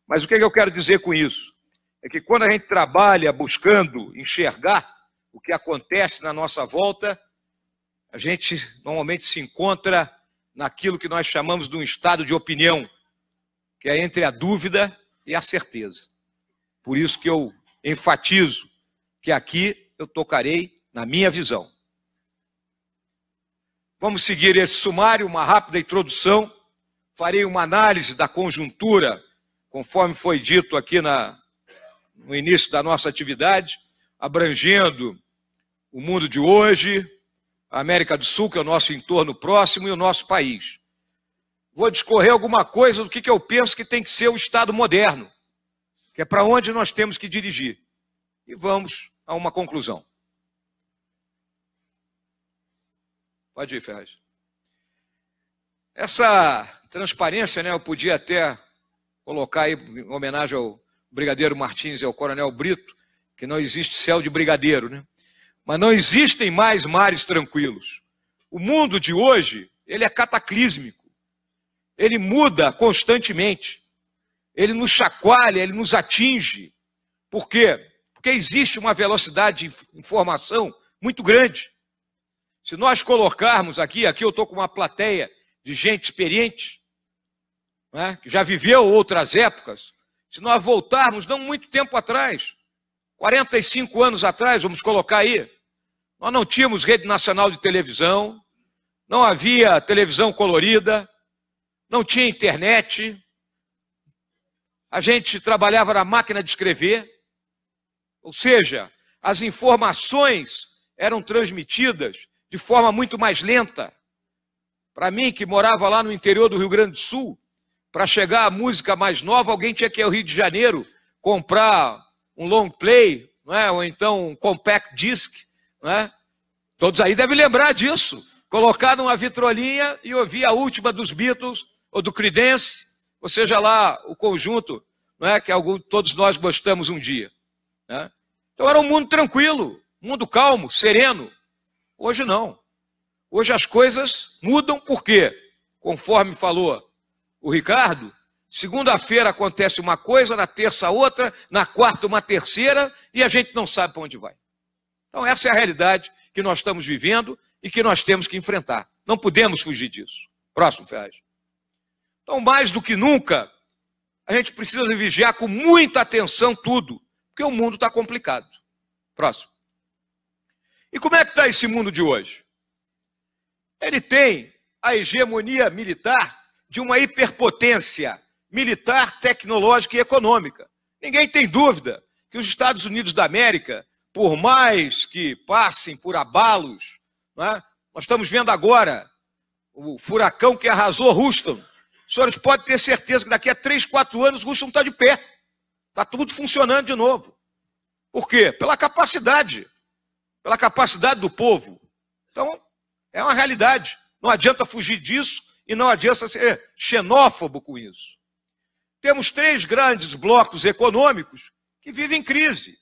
Mas o que eu quero dizer com isso? É que quando a gente trabalha buscando enxergar o que acontece na nossa volta, a gente normalmente se encontra naquilo que nós chamamos de um estado de opinião, que é entre a dúvida e a certeza. Por isso que eu enfatizo que aqui eu tocarei na minha visão. Vamos seguir esse sumário, uma rápida introdução. Farei uma análise da conjuntura, conforme foi dito aqui no início da nossa atividade, abrangendo o mundo de hoje, a América do Sul, que é o nosso entorno próximo, e o nosso país. vou discorrer alguma coisa do que eu penso que tem que ser o Estado moderno, que é para onde nós temos que dirigir. E vamos a uma conclusão. Pode ir, Ferraz. Essa transparência, né, eu podia até colocar aí, em homenagem ao Brigadeiro Martins e ao Coronel Brito, que não existe céu de brigadeiro, né? Mas não existem mais mares tranquilos. O mundo de hoje, ele é cataclísmico. Ele muda constantemente. Ele nos chacoalha, ele nos atinge. Por quê? Porque existe uma velocidade de informação muito grande. Se nós colocarmos aqui eu estou com uma plateia de gente experiente, né, que já viveu outras épocas. Se nós voltarmos, não muito tempo atrás, 45 anos atrás, vamos colocar aí, nós não tínhamos rede nacional de televisão, não havia televisão colorida, não tinha internet, a gente trabalhava na máquina de escrever, ou seja, as informações eram transmitidas de forma muito mais lenta. Para mim, que morava lá no interior do Rio Grande do Sul, para chegar a música mais nova, alguém tinha que ir ao Rio de Janeiro comprar um long play, não é? Ou então um compact disc. Não é? Todos aí devem lembrar disso. Colocar numa vitrolinha e ouvir a última dos Beatles ou do Creedence, ou seja lá o conjunto, não é? Que todos nós gostamos um dia. Né? Então era um mundo tranquilo, um mundo calmo, sereno. Hoje não. Hoje as coisas mudam, por quê? Conforme falou o Ricardo, segunda-feira acontece uma coisa, na terça outra, na quarta uma terceira, e a gente não sabe para onde vai. Então essa é a realidade que nós estamos vivendo e que nós temos que enfrentar. Não podemos fugir disso. Próximo, Ferraz. Então, mais do que nunca, a gente precisa vigiar com muita atenção tudo, porque o mundo está complicado. Próximo. E como é que está esse mundo de hoje? Ele tem a hegemonia militar de uma hiperpotência militar, tecnológica e econômica. Ninguém tem dúvida que os Estados Unidos da América, por mais que passem por abalos, né, nós estamos vendo agora o furacão que arrasou Houston. Os senhores podem ter certeza que daqui a 3, 4 anos Houston está de pé. Está tudo funcionando de novo. Por quê? Pela capacidade do povo. Então, é uma realidade. Não adianta fugir disso e não adianta ser xenófobo com isso. Temos 3 grandes blocos econômicos que vivem em crise.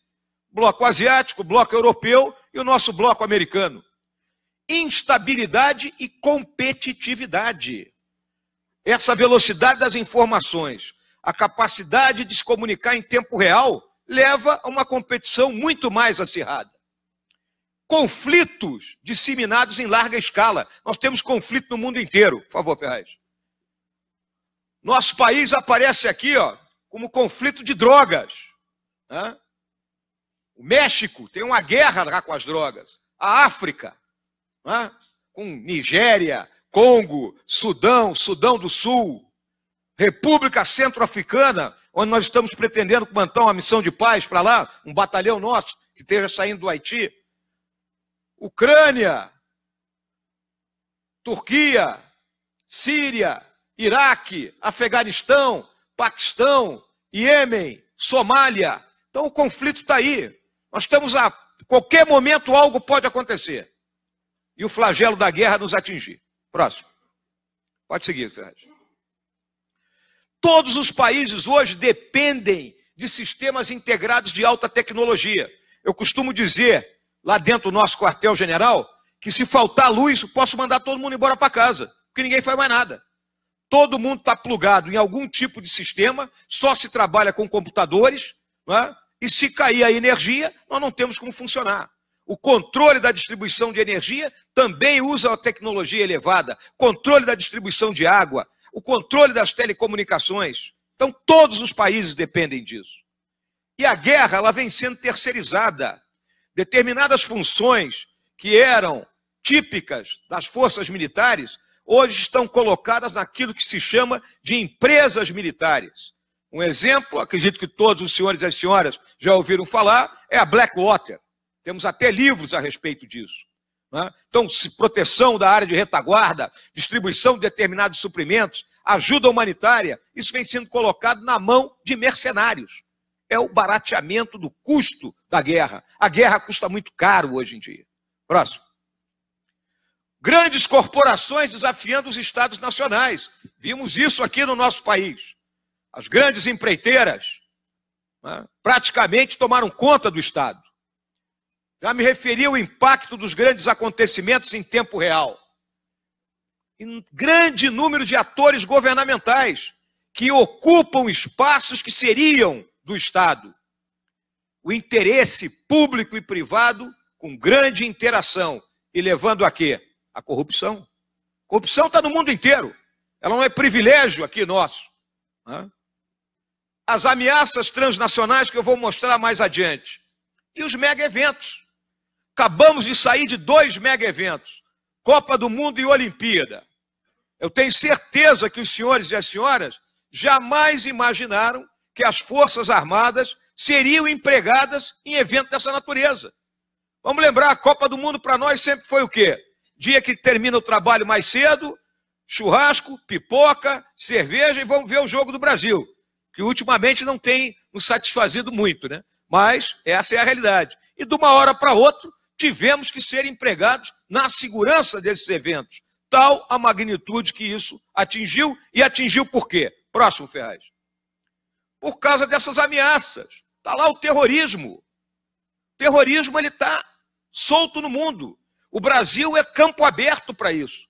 Bloco asiático, bloco europeu e o nosso bloco americano. Instabilidade e competitividade. Essa velocidade das informações, a capacidade de se comunicar em tempo real, leva a uma competição muito mais acirrada. Conflitos disseminados em larga escala. Nós temos conflito no mundo inteiro. Por favor, Ferraz. Nosso país aparece aqui, como conflito de drogas. Né? O México tem uma guerra lá com as drogas. A África, né? Com Nigéria, Congo, Sudão, Sudão do Sul, República Centro-Africana, onde nós estamos pretendendo montar uma missão de paz para lá, um batalhão nosso que esteja saindo do Haiti. Ucrânia, Turquia, Síria, Iraque, Afeganistão, Paquistão, Iêmen, Somália. Então o conflito está aí. Nós estamos a qualquer momento algo pode acontecer. E o flagelo da guerra nos atingir. Próximo. Pode seguir, Ferraz. Todos os países hoje dependem de sistemas integrados de alta tecnologia. Eu costumo dizer, lá dentro do nosso quartel-general, que se faltar luz, eu posso mandar todo mundo embora para casa, porque ninguém faz mais nada. Todo mundo está plugado em algum tipo de sistema, só se trabalha com computadores, não é? E se cair a energia, nós não temos como funcionar. O controle da distribuição de energia também usa a tecnologia elevada, controle da distribuição de água, o controle das telecomunicações. Então, todos os países dependem disso. E a guerra, ela vem sendo terceirizada. Determinadas funções que eram típicas das forças militares, hoje estão colocadas naquilo que se chama de empresas militares. Um exemplo, acredito que todos os senhores e as senhoras já ouviram falar, é a Blackwater. Temos até livros a respeito disso. Né? Então, proteção da área de retaguarda, distribuição de determinados suprimentos, ajuda humanitária, isso vem sendo colocado na mão de mercenários. É o barateamento do custo da guerra. A guerra custa muito caro hoje em dia. Próximo. Grandes corporações desafiando os estados nacionais. Vimos isso aqui no nosso país. As grandes empreiteiras, né, praticamente tomaram conta do Estado. Já me referi ao impacto dos grandes acontecimentos em tempo real. Um grande número de atores governamentais que ocupam espaços que seriam do Estado. O interesse público e privado com grande interação e levando a quê? A corrupção. Corrupção está no mundo inteiro. Ela não é privilégio aqui nosso. As ameaças transnacionais que eu vou mostrar mais adiante. E os mega-eventos. Acabamos de sair de 2 mega-eventos. Copa do Mundo e Olimpíada. Eu tenho certeza que os senhores e as senhoras jamais imaginaram que as Forças Armadas seriam empregadas em eventos dessa natureza. Vamos lembrar, a Copa do Mundo para nós sempre foi o quê? Dia que termina o trabalho mais cedo, churrasco, pipoca, cerveja e vamos ver o jogo do Brasil, que ultimamente não tem nos satisfazido muito, né? Mas essa é a realidade. E de uma hora para outra, tivemos que ser empregados na segurança desses eventos. Tal a magnitude que isso atingiu, e atingiu por quê? Próximo, Ferraz. Por causa dessas ameaças. Está lá o terrorismo. O terrorismo está solto no mundo. O Brasil é campo aberto para isso.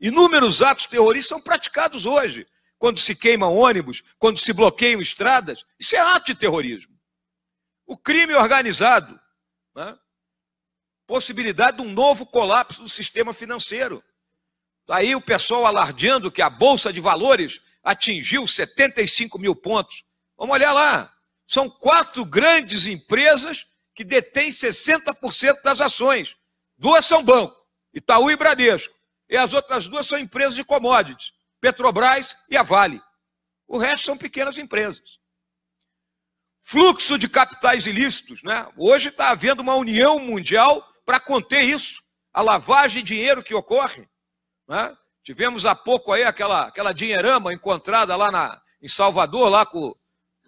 Inúmeros atos terroristas são praticados hoje. Quando se queimam ônibus, quando se bloqueiam estradas, isso é ato de terrorismo. O crime organizado, né? Possibilidade de um novo colapso do sistema financeiro. Aí o pessoal alardeando que a Bolsa de Valores atingiu 75 mil pontos. Vamos olhar lá. São 4 grandes empresas que detêm 60% das ações. 2 são banco, Itaú e Bradesco. E as outras 2 são empresas de commodities, Petrobras e a Vale. O resto são pequenas empresas. Fluxo de capitais ilícitos, né? Hoje está havendo uma união mundial para conter isso, a lavagem de dinheiro que ocorre. Né? Tivemos há pouco aí aquela dinheirama encontrada lá em Salvador, lá com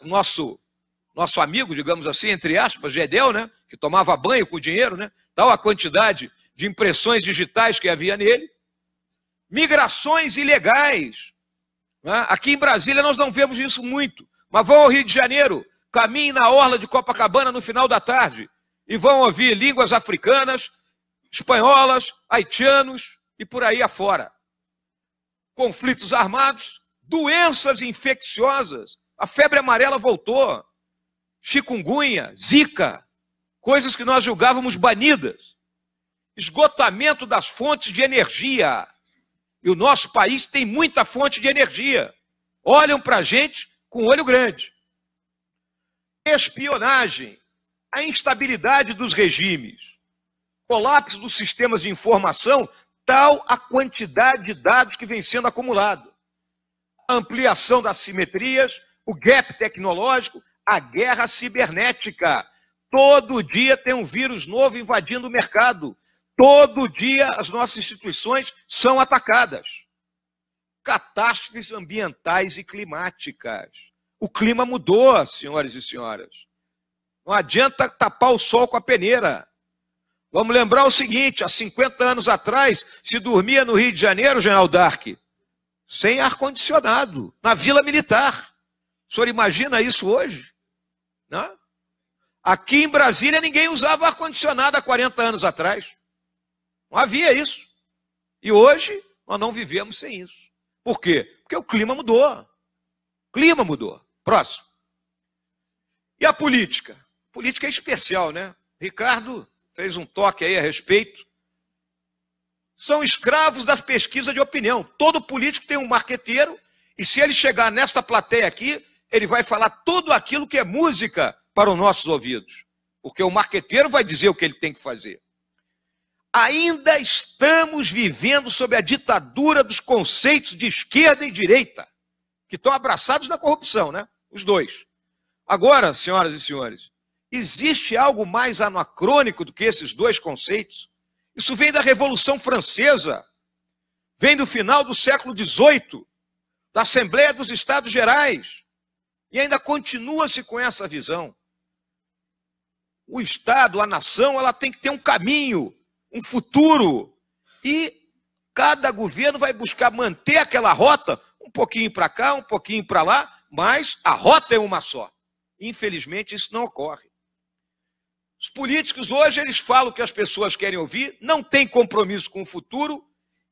o nosso amigo, digamos assim, entre aspas, Gedel, né? Que tomava banho com dinheiro, né? Tal a quantidade de impressões digitais que havia nele. Migrações ilegais. Né? Aqui em Brasília nós não vemos isso muito, mas vão ao Rio de Janeiro, caminhem na orla de Copacabana no final da tarde e vão ouvir línguas africanas, espanholas, haitianos e por aí afora. Conflitos armados, doenças infecciosas, a febre amarela voltou, chikungunya, zika, coisas que nós julgávamos banidas, esgotamento das fontes de energia. E o nosso país tem muita fonte de energia. Olham para a gente com olho grande. Espionagem, a instabilidade dos regimes, colapso dos sistemas de informação, tal a quantidade de dados que vem sendo acumulado. A ampliação das simetrias, o gap tecnológico, a guerra cibernética. Todo dia tem um vírus novo invadindo o mercado. Todo dia as nossas instituições são atacadas. Catástrofes ambientais e climáticas. O clima mudou, senhores e senhoras. Não adianta tapar o sol com a peneira. Vamos lembrar o seguinte, há 50 anos atrás, se dormia no Rio de Janeiro, General Dark, sem ar-condicionado, na Vila Militar. O senhor imagina isso hoje? Não? Aqui em Brasília ninguém usava ar-condicionado há 40 anos atrás. Não havia isso. E hoje nós não vivemos sem isso. Por quê? Porque o clima mudou. O clima mudou. Próximo. E a política? A política é especial, né? Ricardo fez um toque aí a respeito. São escravos das pesquisas de opinião. Todo político tem um marqueteiro e se ele chegar nesta plateia aqui, ele vai falar tudo aquilo que é música para os nossos ouvidos. Porque o marqueteiro vai dizer o que ele tem que fazer. Ainda estamos vivendo sob a ditadura dos conceitos de esquerda e direita, que estão abraçados na corrupção, né? Os dois. Agora, senhoras e senhores, existe algo mais anacrônico do que esses dois conceitos? Isso vem da Revolução Francesa, vem do final do século XVIII, da Assembleia dos Estados Gerais. E ainda continua-se com essa visão. O Estado, a nação, ela tem que ter um caminho, um futuro. E cada governo vai buscar manter aquela rota, um pouquinho para cá, um pouquinho para lá, mas a rota é uma só. Infelizmente, isso não ocorre. Os políticos hoje, eles falam o que as pessoas querem ouvir, não têm compromisso com o futuro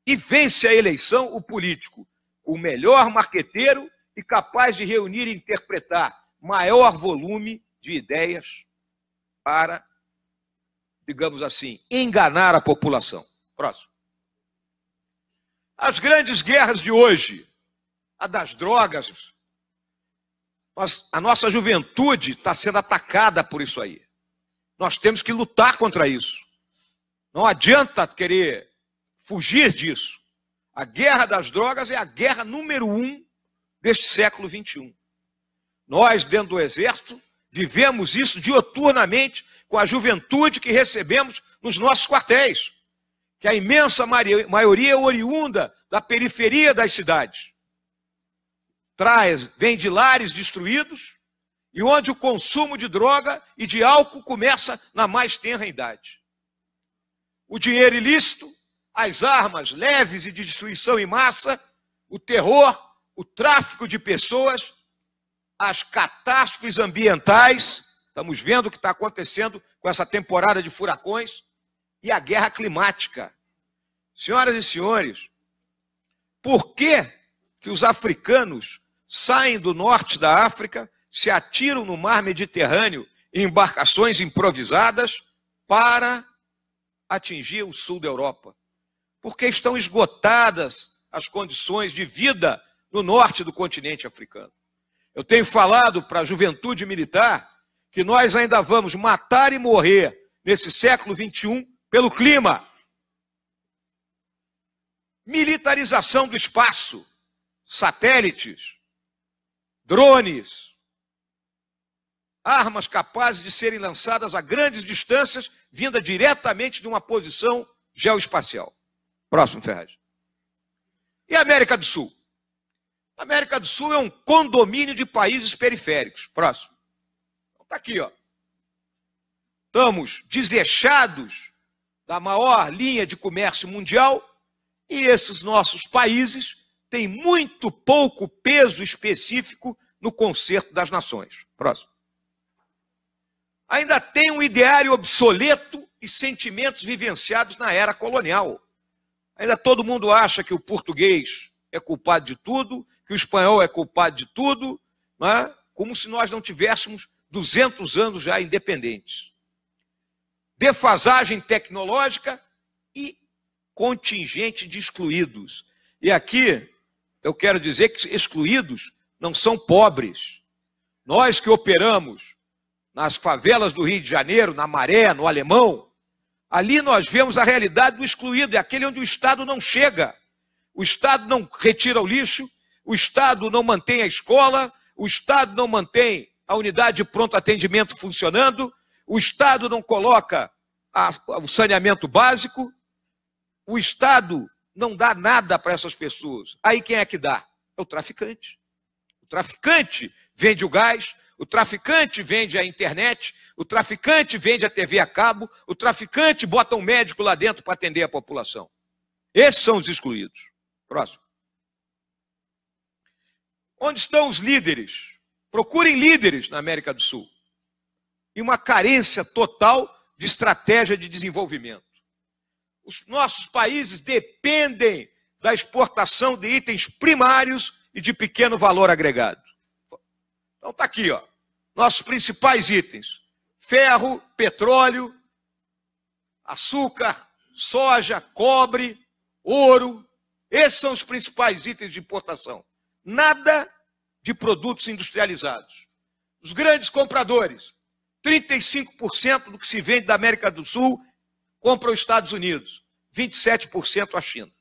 e vence a eleição o político, o melhor marqueteiro e capaz de reunir e interpretar maior volume de ideias para, digamos assim, enganar a população. Próximo. As grandes guerras de hoje, a das drogas, a nossa juventude está sendo atacada por isso aí. Nós temos que lutar contra isso. Não adianta querer fugir disso. A guerra das drogas é a guerra número 1 deste século XXI. Nós, dentro do Exército, vivemos isso dioturnamente com a juventude que recebemos nos nossos quartéis, que a imensa maioria é oriunda da periferia das cidades. Vem de lares destruídos e onde o consumo de droga e de álcool começa na mais tenra idade. O dinheiro ilícito, as armas leves e de destruição em massa, o terror, o tráfico de pessoas, as catástrofes ambientais, estamos vendo o que está acontecendo com essa temporada de furacões, e a guerra climática. Senhoras e senhores, por que os africanos saem do norte da África, se atiram no mar Mediterrâneo em embarcações improvisadas para atingir o sul da Europa? Porque estão esgotadas as condições de vida no norte do continente africano. Eu tenho falado para a juventude militar que nós ainda vamos matar e morrer nesse século XXI pelo clima. Militarização do espaço, satélites, drones, armas capazes de serem lançadas a grandes distâncias, vinda diretamente de uma posição geoespacial. Próximo, Ferraz. E a América do Sul? A América do Sul é um condomínio de países periféricos. Próximo. Está aqui, ó. Estamos desechados da maior linha de comércio mundial e esses nossos países têm muito pouco peso específico no concerto das nações. Próximo. Ainda tem um ideário obsoleto e sentimentos vivenciados na era colonial. Ainda todo mundo acha que o português é culpado de tudo, que o espanhol é culpado de tudo, né? Como se nós não tivéssemos 200 anos já independentes. Defasagem tecnológica e contingente de excluídos. E aqui eu quero dizer que excluídos não são pobres. Nós que operamos nas favelas do Rio de Janeiro, na Maré, no Alemão, ali nós vemos a realidade do excluído, é aquele onde o Estado não chega. O Estado não retira o lixo, o Estado não mantém a escola, o Estado não mantém a unidade de pronto atendimento funcionando, o Estado não coloca o saneamento básico, o Estado não dá nada para essas pessoas. Aí quem é que dá? É o traficante. O traficante vende o gás, o traficante vende a internet, o traficante vende a TV a cabo, o traficante bota um médico lá dentro para atender a população. Esses são os excluídos. Próximo. Onde estão os líderes? Procurem líderes na América do Sul. E uma carência total de estratégia de desenvolvimento. Os nossos países dependem da exportação de itens primários e de pequeno valor agregado. Então está aqui, ó, nossos principais itens: ferro, petróleo, açúcar, soja, cobre, ouro. Esses são os principais itens de importação. Nada de produtos industrializados. Os grandes compradores, 35% do que se vende da América do Sul compra os Estados Unidos, 27% a China.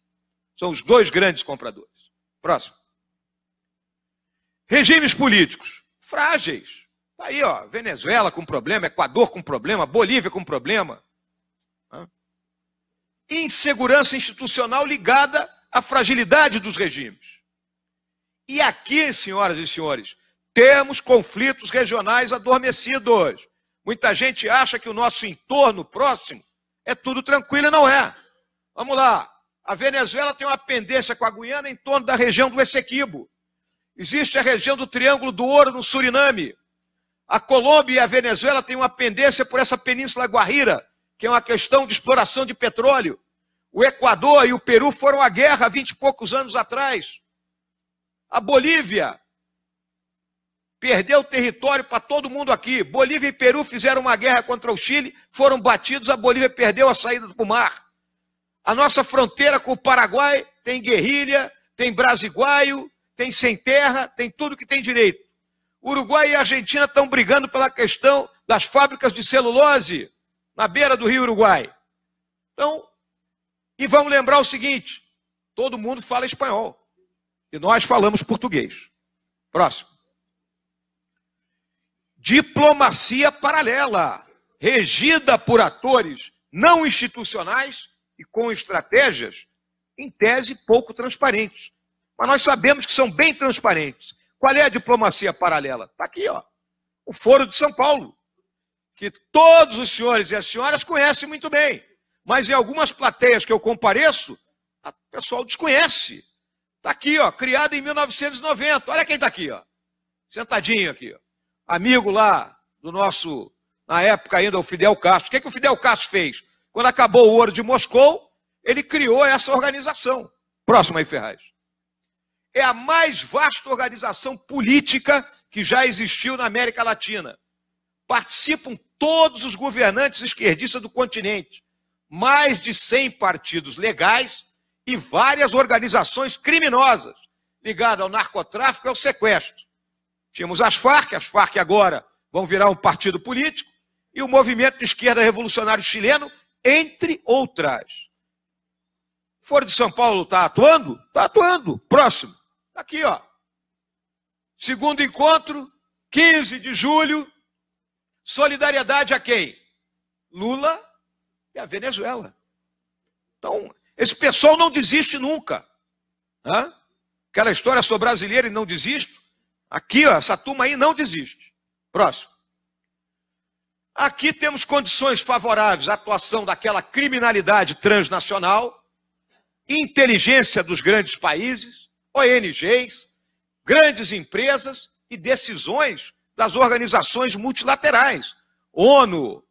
São os dois grandes compradores. Próximo. Regimes políticos frágeis. Está aí, ó, Venezuela com problema, Equador com problema, Bolívia com problema. Insegurança institucional ligada à fragilidade dos regimes. E aqui, senhoras e senhores, temos conflitos regionais adormecidos. Muita gente acha que o nosso entorno próximo é tudo tranquilo e não é. Vamos lá. A Venezuela tem uma pendência com a Guiana em torno da região do Essequibo. Existe a região do Triângulo do Ouro no Suriname. A Colômbia e a Venezuela têm uma pendência por essa Península Guajira, que é uma questão de exploração de petróleo. O Equador e o Peru foram à guerra há 20 e poucos anos atrás. A Bolívia perdeu território para todo mundo aqui. Bolívia e Peru fizeram uma guerra contra o Chile, foram batidos, a Bolívia perdeu a saída para o mar. A nossa fronteira com o Paraguai tem guerrilha, tem brasiguaio, tem sem terra, tem tudo que tem direito. Uruguai e Argentina estão brigando pela questão das fábricas de celulose na beira do rio Uruguai. Então, e vamos lembrar o seguinte, todo mundo fala espanhol e nós falamos português. Próximo. Diplomacia paralela, regida por atores não institucionais e com estratégias, em tese, pouco transparentes. Mas nós sabemos que são bem transparentes. Qual é a diplomacia paralela? Está aqui, ó, o Foro de São Paulo, que todos os senhores e as senhoras conhecem muito bem. Mas em algumas plateias que eu compareço, o pessoal desconhece. Está aqui, ó, criado em 1990. Olha quem está aqui, ó, sentadinho aqui, ó. Amigo lá do nosso, na época ainda, o Fidel Castro. O que o Fidel Castro fez? Quando acabou o ouro de Moscou, ele criou essa organização. Próximo aí, Ferraz. É a mais vasta organização política que já existiu na América Latina. Participam todos os governantes esquerdistas do continente. Mais de 100 partidos legais e várias organizações criminosas ligadas ao narcotráfico e ao sequestro. Tínhamos as Farc agora vão virar um partido político, e o Movimento de Esquerda Revolucionário Chileno, entre outras. O Foro de São Paulo está atuando? Está atuando. Próximo. Está aqui, ó. Segundo encontro, 15 de julho. Solidariedade a quem? Lula e a Venezuela. Então, esse pessoal não desiste nunca. Hã? Aquela história, sou brasileiro e não desisto. Aqui, ó, essa turma aí não desiste. Próximo. Aqui temos condições favoráveis à atuação daquela criminalidade transnacional, inteligência dos grandes países, ONGs, grandes empresas e decisões das organizações multilaterais. ONU,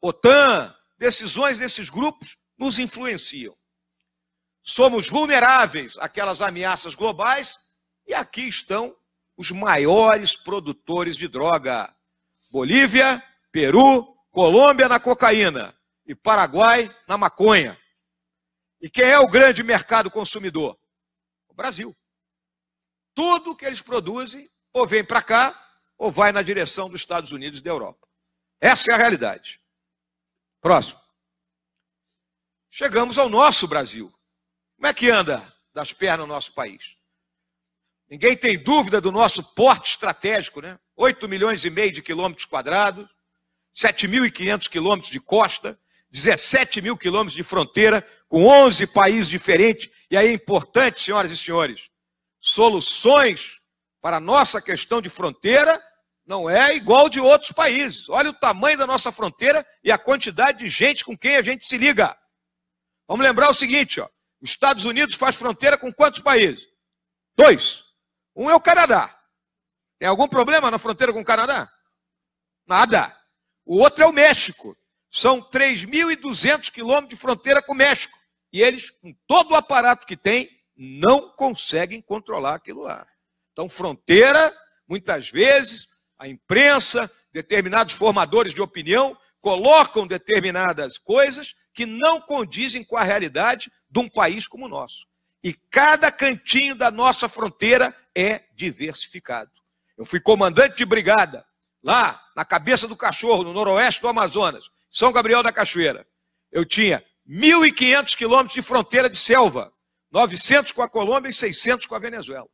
OTAN, decisões desses grupos nos influenciam. Somos vulneráveis àquelas ameaças globais e aqui estão os maiores produtores de droga. Bolívia, Peru, Colômbia na cocaína e Paraguai na maconha. E quem é o grande mercado consumidor? O Brasil. Tudo que eles produzem ou vem para cá ou vai na direção dos Estados Unidos e da Europa. Essa é a realidade. Próximo. Chegamos ao nosso Brasil. Como é que anda das pernas o nosso país? Ninguém tem dúvida do nosso porte estratégico, né? 8 milhões e meio de quilômetros quadrados, 7.500 quilômetros de costa, 17 mil quilômetros de fronteira, com 11 países diferentes. E aí é importante, senhoras e senhores, soluções para a nossa questão de fronteira não é igual de outros países. Olha o tamanho da nossa fronteira e a quantidade de gente com quem a gente se liga. Vamos lembrar o seguinte, ó, os Estados Unidos faz fronteira com quantos países? 2. Um é o Canadá. Tem algum problema na fronteira com o Canadá? Nada. O outro é o México. São 3.200 quilômetros de fronteira com o México. E eles, com todo o aparato que têm, não conseguem controlar aquilo lá. Então, fronteira, muitas vezes, a imprensa, determinados formadores de opinião, colocam determinadas coisas que não condizem com a realidade de um país como o nosso. E cada cantinho da nossa fronteira é diversificado. Eu fui comandante de brigada lá na Cabeça do Cachorro, no noroeste do Amazonas, São Gabriel da Cachoeira. Eu tinha 1.500 quilômetros de fronteira de selva, 900 com a Colômbia e 600 com a Venezuela.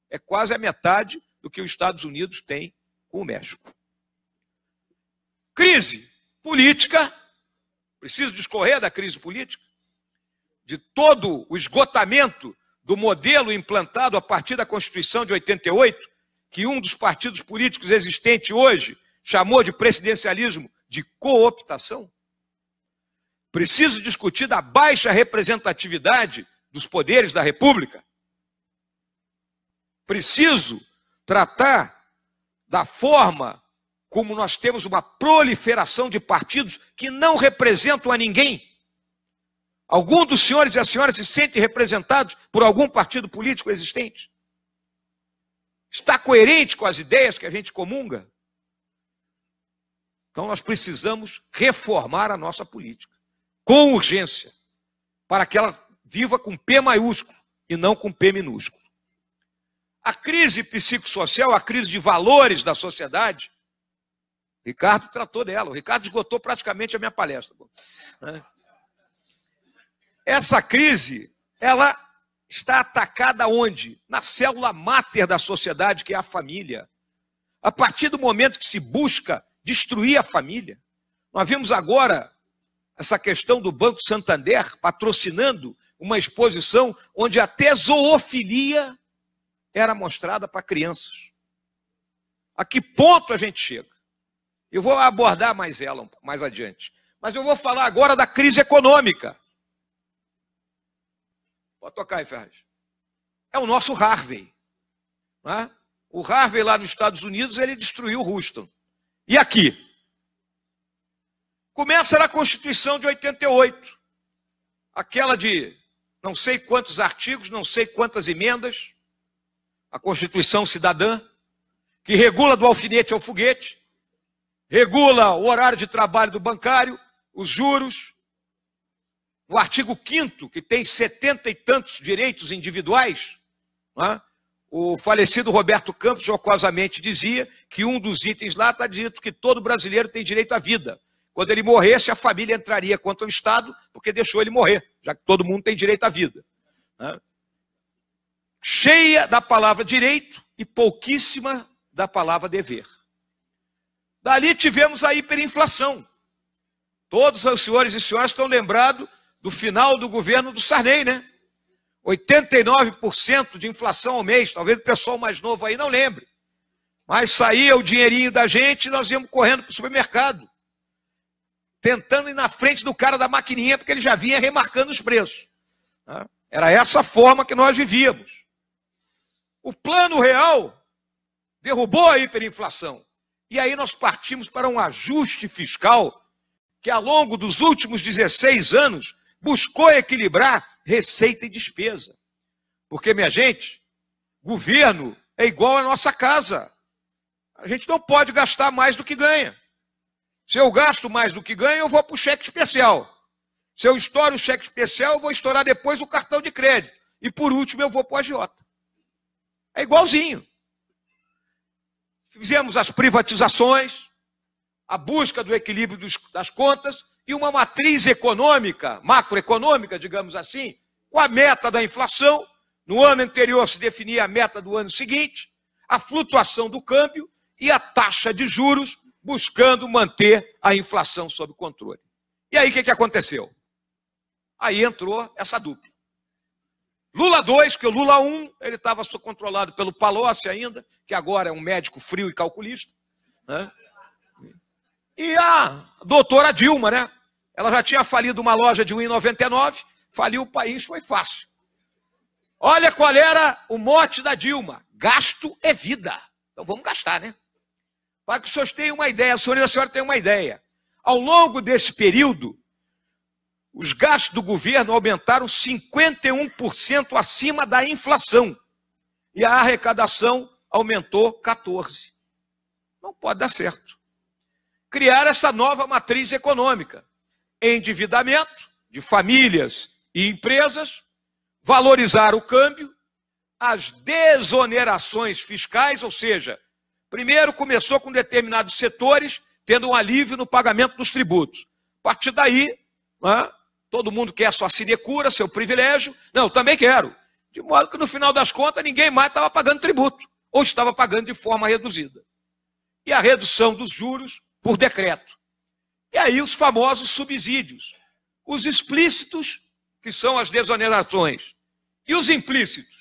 É quase a metade do que os Estados Unidos têm com o México. Crise política, preciso discorrer da crise política, de todo o esgotamento do modelo implantado a partir da Constituição de 88, que um dos partidos políticos existentes hoje chamou de presidencialismo de cooptação? Preciso discutir da baixa representatividade dos poderes da República. Preciso tratar da forma como nós temos uma proliferação de partidos que não representam a ninguém. Algum dos senhores e as senhoras se sentem representados por algum partido político existente? Está coerente com as ideias que a gente comunga? Então nós precisamos reformar a nossa política, com urgência, para que ela viva com P maiúsculo e não com P minúsculo. A crise psicossocial, a crise de valores da sociedade, Ricardo tratou dela, o Ricardo esgotou praticamente a minha palestra. Essa crise, ela está atacada onde? Na célula máter da sociedade, que é a família. A partir do momento que se busca destruir a família. Nós vimos agora essa questão do Banco Santander patrocinando uma exposição onde até zoofilia era mostrada para crianças. A que ponto a gente chega? Eu vou abordar mais ela mais adiante. Mas eu vou falar agora da crise econômica. Pode tocar aí, Ferraz. É o nosso Harvey. Né? O Harvey lá nos Estados Unidos, ele destruiu o Houston. E aqui? Começa na Constituição de 88. Aquela de não sei quantos artigos, não sei quantas emendas. A Constituição Cidadã, que regula do alfinete ao foguete, regula o horário de trabalho do bancário, os juros. No artigo 5º, que tem 70 e tantos direitos individuais, né? O falecido Roberto Campos jocosamente dizia que um dos itens lá está dito que todo brasileiro tem direito à vida. Quando ele morresse, a família entraria contra o Estado, porque deixou ele morrer, já que todo mundo tem direito à vida. Né? Cheia da palavra direito e pouquíssima da palavra dever. Dali tivemos a hiperinflação. Todos os senhores e senhoras estão lembrados do final do governo do Sarney, né? 89% de inflação ao mês. Talvez o pessoal mais novo aí não lembre. Mas saía o dinheirinho da gente e nós íamos correndo para o supermercado, tentando ir na frente do cara da maquininha, porque ele já vinha remarcando os preços. Era essa a forma que nós vivíamos. O Plano Real derrubou a hiperinflação. E aí nós partimos para um ajuste fiscal que, ao longo dos últimos 16 anos, buscou equilibrar receita e despesa. Porque, minha gente, governo é igual à nossa casa. A gente não pode gastar mais do que ganha. Se eu gasto mais do que ganho, eu vou para o cheque especial. Se eu estouro o cheque especial, eu vou estourar depois o cartão de crédito. E, por último, eu vou para o agiota. É igualzinho. Fizemos as privatizações, a busca do equilíbrio das contas e uma matriz econômica, macroeconômica, digamos assim, com a meta da inflação. No ano anterior se definia a meta do ano seguinte, a flutuação do câmbio e a taxa de juros, buscando manter a inflação sob controle. E aí o que aconteceu? Aí entrou essa dupla. Lula 2, porque o Lula 1, ele estava controlado pelo Palocci ainda, que agora é um médico frio e calculista, né? E a doutora Dilma, né? Ela já tinha falido uma loja de 1,99, faliu o país, foi fácil. Olha qual era o mote da Dilma: gasto é vida. Então vamos gastar, né? Para que os senhores tenham uma ideia, a senhora e a senhora tenham uma ideia. Ao longo desse período, os gastos do governo aumentaram 51% acima da inflação. E a arrecadação aumentou 14%. Não pode dar certo. Criar essa nova matriz econômica. Endividamento de famílias e empresas, valorizar o câmbio, as desonerações fiscais, ou seja, primeiro começou com determinados setores, tendo um alívio no pagamento dos tributos. A partir daí, todo mundo quer sua sinecura, seu privilégio. Não, eu também quero. De modo que, no final das contas, ninguém mais estava pagando tributo, ou estava pagando de forma reduzida. E a redução dos juros por decreto. E aí os famosos subsídios. Os explícitos, que são as desonerações, E os implícitos?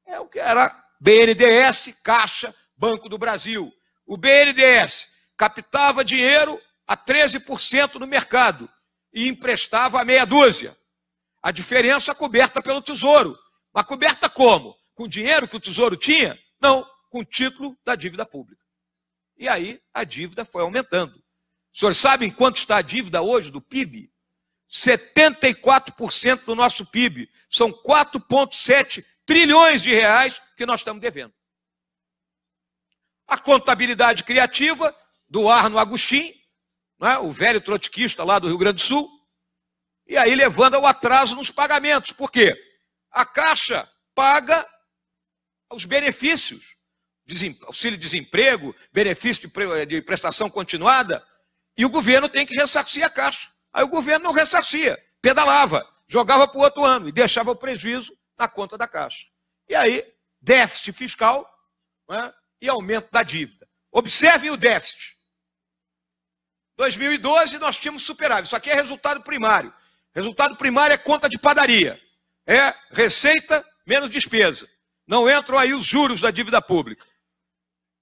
É o que era BNDES, Caixa, Banco do Brasil. O BNDES captava dinheiro a 13% no mercado e emprestava a meia dúzia. A diferença coberta pelo Tesouro. Mas coberta como? Com dinheiro que o Tesouro tinha? Não, com título da dívida pública. E aí a dívida foi aumentando. Os senhores sabem quanto está a dívida hoje do PIB? 74% do nosso PIB. São 4,7 trilhões de reais que nós estamos devendo. A contabilidade criativa do Arno Agostinho, não é? O velho trotskista lá do Rio Grande do Sul, e aí levando ao atraso nos pagamentos. Por quê? A Caixa paga os benefícios, auxílio-desemprego, benefício de prestação continuada, e o governo tem que ressarcir a Caixa. Aí o governo não ressarcia, pedalava, jogava para o outro ano e deixava o prejuízo na conta da Caixa. E aí, déficit fiscal, né, e aumento da dívida. Observem o déficit. 2012 nós tínhamos superávit. Isso aqui é resultado primário. Resultado primário é conta de padaria. É receita menos despesa. Não entram aí os juros da dívida pública.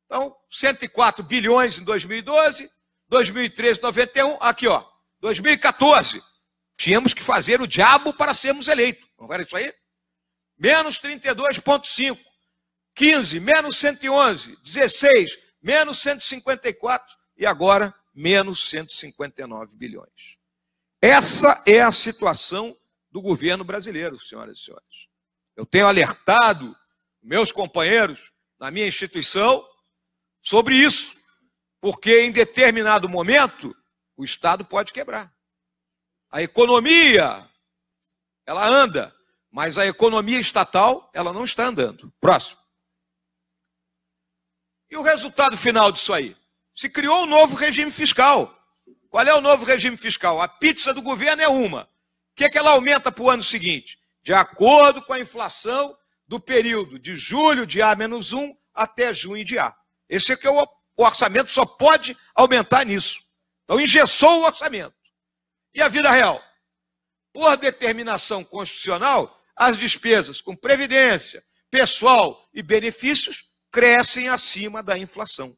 Então, 104 bilhões em 2012, 2013, 91, aqui ó, 2014. Tínhamos que fazer o diabo para sermos eleitos. Não era isso aí? Menos 32,5. 15, menos 111. 16, menos 154. E agora, menos 159 bilhões. Essa é a situação do governo brasileiro, senhoras e senhores. Eu tenho alertado meus companheiros na minha instituição sobre isso, porque em determinado momento o Estado pode quebrar. A economia, ela anda, mas a economia estatal, ela não está andando. Próximo. E o resultado final disso aí? Se criou um novo regime fiscal. Qual é o novo regime fiscal? A pizza do governo é uma. O que é que ela aumenta para o ano seguinte? De acordo com a inflação do período de julho de A-1 até junho de A. Esse é que o orçamento só pode aumentar nisso. Então, engessou o orçamento. E a vida real? Por determinação constitucional, as despesas com previdência, pessoal e benefícios crescem acima da inflação.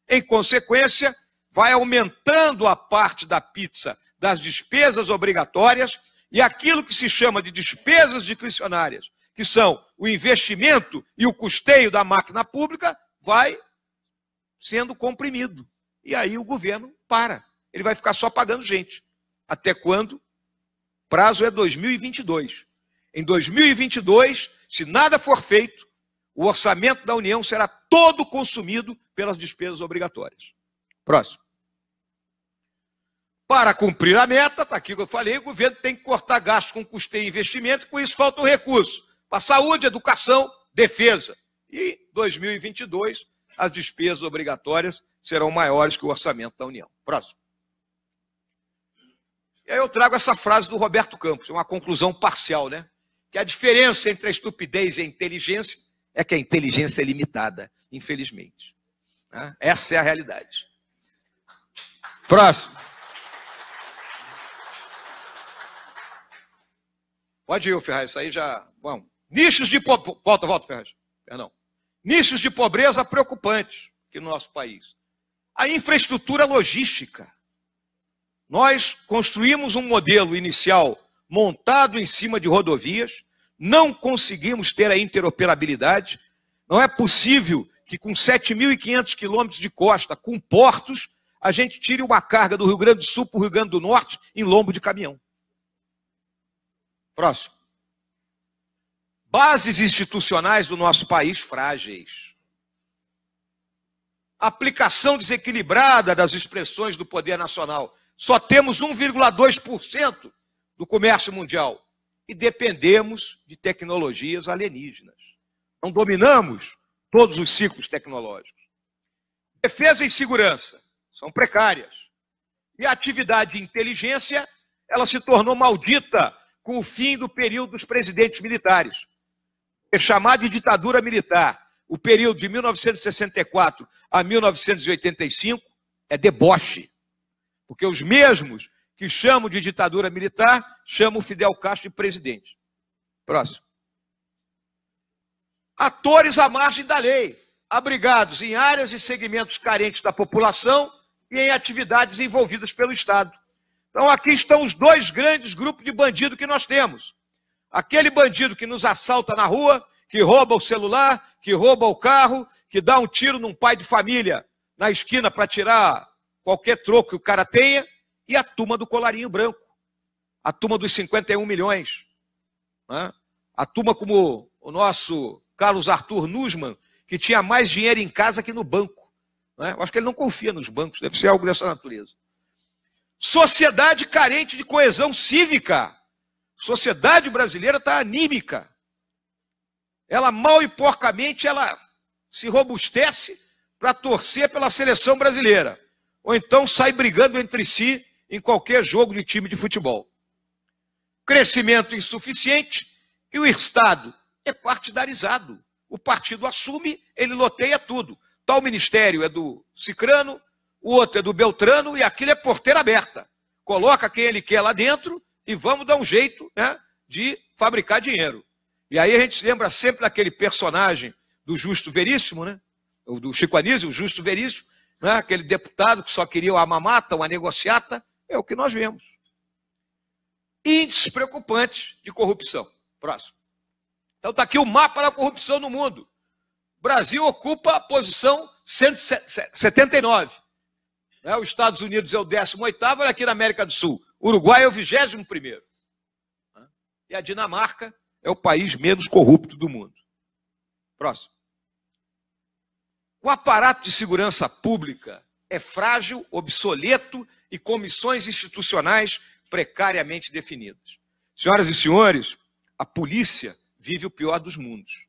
Em consequência, vai aumentando a parte da pizza das despesas obrigatórias e aquilo que se chama de despesas discricionárias, que são o investimento e o custeio da máquina pública, vai sendo comprimido. E aí o governo para. Ele vai ficar só pagando gente. Até quando? O prazo é 2022. Em 2022, se nada for feito, o orçamento da União será todo consumido pelas despesas obrigatórias. Próximo. Para cumprir a meta, está aqui que eu falei, o governo tem que cortar gastos com custeio e investimento, com isso falta o recurso para saúde, educação, defesa. E em 2022, as despesas obrigatórias serão maiores que o orçamento da União. Próximo. E aí eu trago essa frase do Roberto Campos, uma conclusão parcial, né? Que a diferença entre a estupidez e a inteligência é que a inteligência é limitada, infelizmente. Essa é a realidade. Próximo. Pode ir, Ferraz, isso aí já... Bom, nichos de pobreza... Volta, Ferraz. Perdão. Nichos de pobreza preocupantes aqui no nosso país. A infraestrutura logística. Nós construímos um modelo inicial montado em cima de rodovias, não conseguimos ter a interoperabilidade. Não é possível que com 7.500 quilômetros de costa, com portos, a gente tire uma carga do Rio Grande do Sul para o Rio Grande do Norte em lombo de caminhão. Próximo. Bases institucionais do nosso país frágeis. Aplicação desequilibrada das expressões do poder nacional. Só temos 1,2% do comércio mundial. E dependemos de tecnologias alienígenas. Não dominamos todos os ciclos tecnológicos. Defesa e segurança são precárias. E a atividade de inteligência, ela se tornou maldita com o fim do período dos presidentes militares. É chamado de ditadura militar. O período de 1964 a 1985 é deboche. Porque os mesmos que chamam de ditadura militar chamam Fidel Castro de presidente. Próximo. atores à margem da lei, abrigados em áreas e segmentos carentes da população e em atividades envolvidas pelo Estado. Então, aqui estão os dois grandes grupos de bandido que nós temos. Aquele bandido que nos assalta na rua, que rouba o celular, que rouba o carro, que dá um tiro num pai de família na esquina para tirar qualquer troco que o cara tenha, e a turma do colarinho branco, a turma dos 51 milhões. Né? A turma como o nosso Carlos Arthur Nussmann, que tinha mais dinheiro em casa que no banco. Né? Eu acho que ele não confia nos bancos, deve ser algo dessa natureza. Sociedade carente de coesão cívica. Sociedade brasileira está anímica. Ela mal e porcamente ela se robustece para torcer pela seleção brasileira. Ou então sai brigando entre si em qualquer jogo de time de futebol. Crescimento insuficiente e o Estado é partidarizado. O partido assume, ele loteia tudo. Tal ministério é do Cicrano, o outro é do Beltrano e aquilo é porteira aberta. Coloca quem ele quer lá dentro e vamos dar um jeito, né, de fabricar dinheiro. E aí a gente se lembra sempre daquele personagem do Justo Veríssimo, né? Do Chico Anísio, o Justo Veríssimo, né? Aquele deputado que só queria uma mamata, uma negociata, é o que nós vemos. Índices preocupantes de corrupção. Próximo. Então está aqui o mapa da corrupção no mundo. O Brasil ocupa a posição 179. Né? Os Estados Unidos é o 18º, olha aqui na América do Sul. O Uruguai é o 21º. E a Dinamarca é o país menos corrupto do mundo. Próximo. O aparato de segurança pública é frágil, obsoleto e comissões institucionais precariamente definidas. Senhoras e senhores, a polícia vive o pior dos mundos.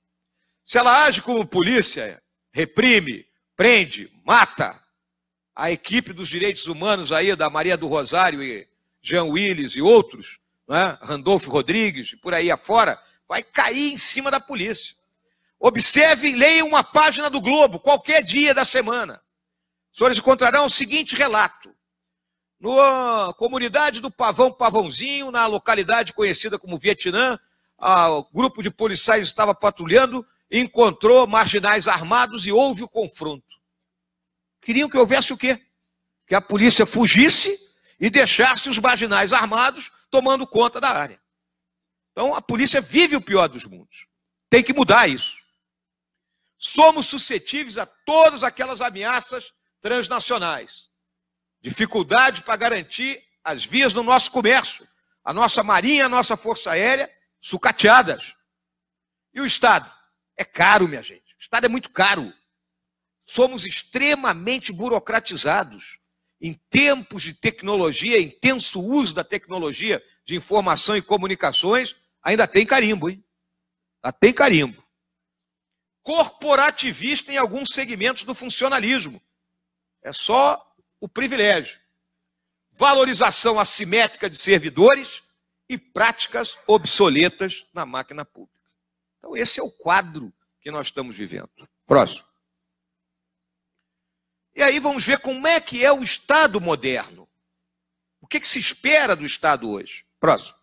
Se ela age como polícia, reprime, prende, mata, a equipe dos direitos humanos aí da Maria do Rosário e Jean Willis e outros, né, Randolfo Rodrigues e por aí afora, vai cair em cima da polícia. Observe e leia uma página do Globo, qualquer dia da semana. Os senhores encontrarão o seguinte relato. Na comunidade do Pavãozinho, na localidade conhecida como Vietnã, o grupo de policiais estava patrulhando e encontrou marginais armados e houve o confronto. Queriam que houvesse o quê? Que a polícia fugisse e deixasse os marginais armados tomando conta da área. Então a polícia vive o pior dos mundos. Tem que mudar isso. Somos suscetíveis a todas aquelas ameaças transnacionais. Dificuldade para garantir as vias do nosso comércio. A nossa marinha, a nossa força aérea, sucateadas. E o Estado? É caro, minha gente. O Estado é muito caro. Somos extremamente burocratizados. Em tempos de tecnologia, intenso uso da tecnologia de informação e comunicações, ainda tem carimbo, hein? Ainda tem carimbo. Corporativista em alguns segmentos do funcionalismo. É só o privilégio. Valorização assimétrica de servidores e práticas obsoletas na máquina pública. Então esse é o quadro que nós estamos vivendo. Próximo. E aí vamos ver como é que é o Estado moderno. O que se espera do Estado hoje? Próximo.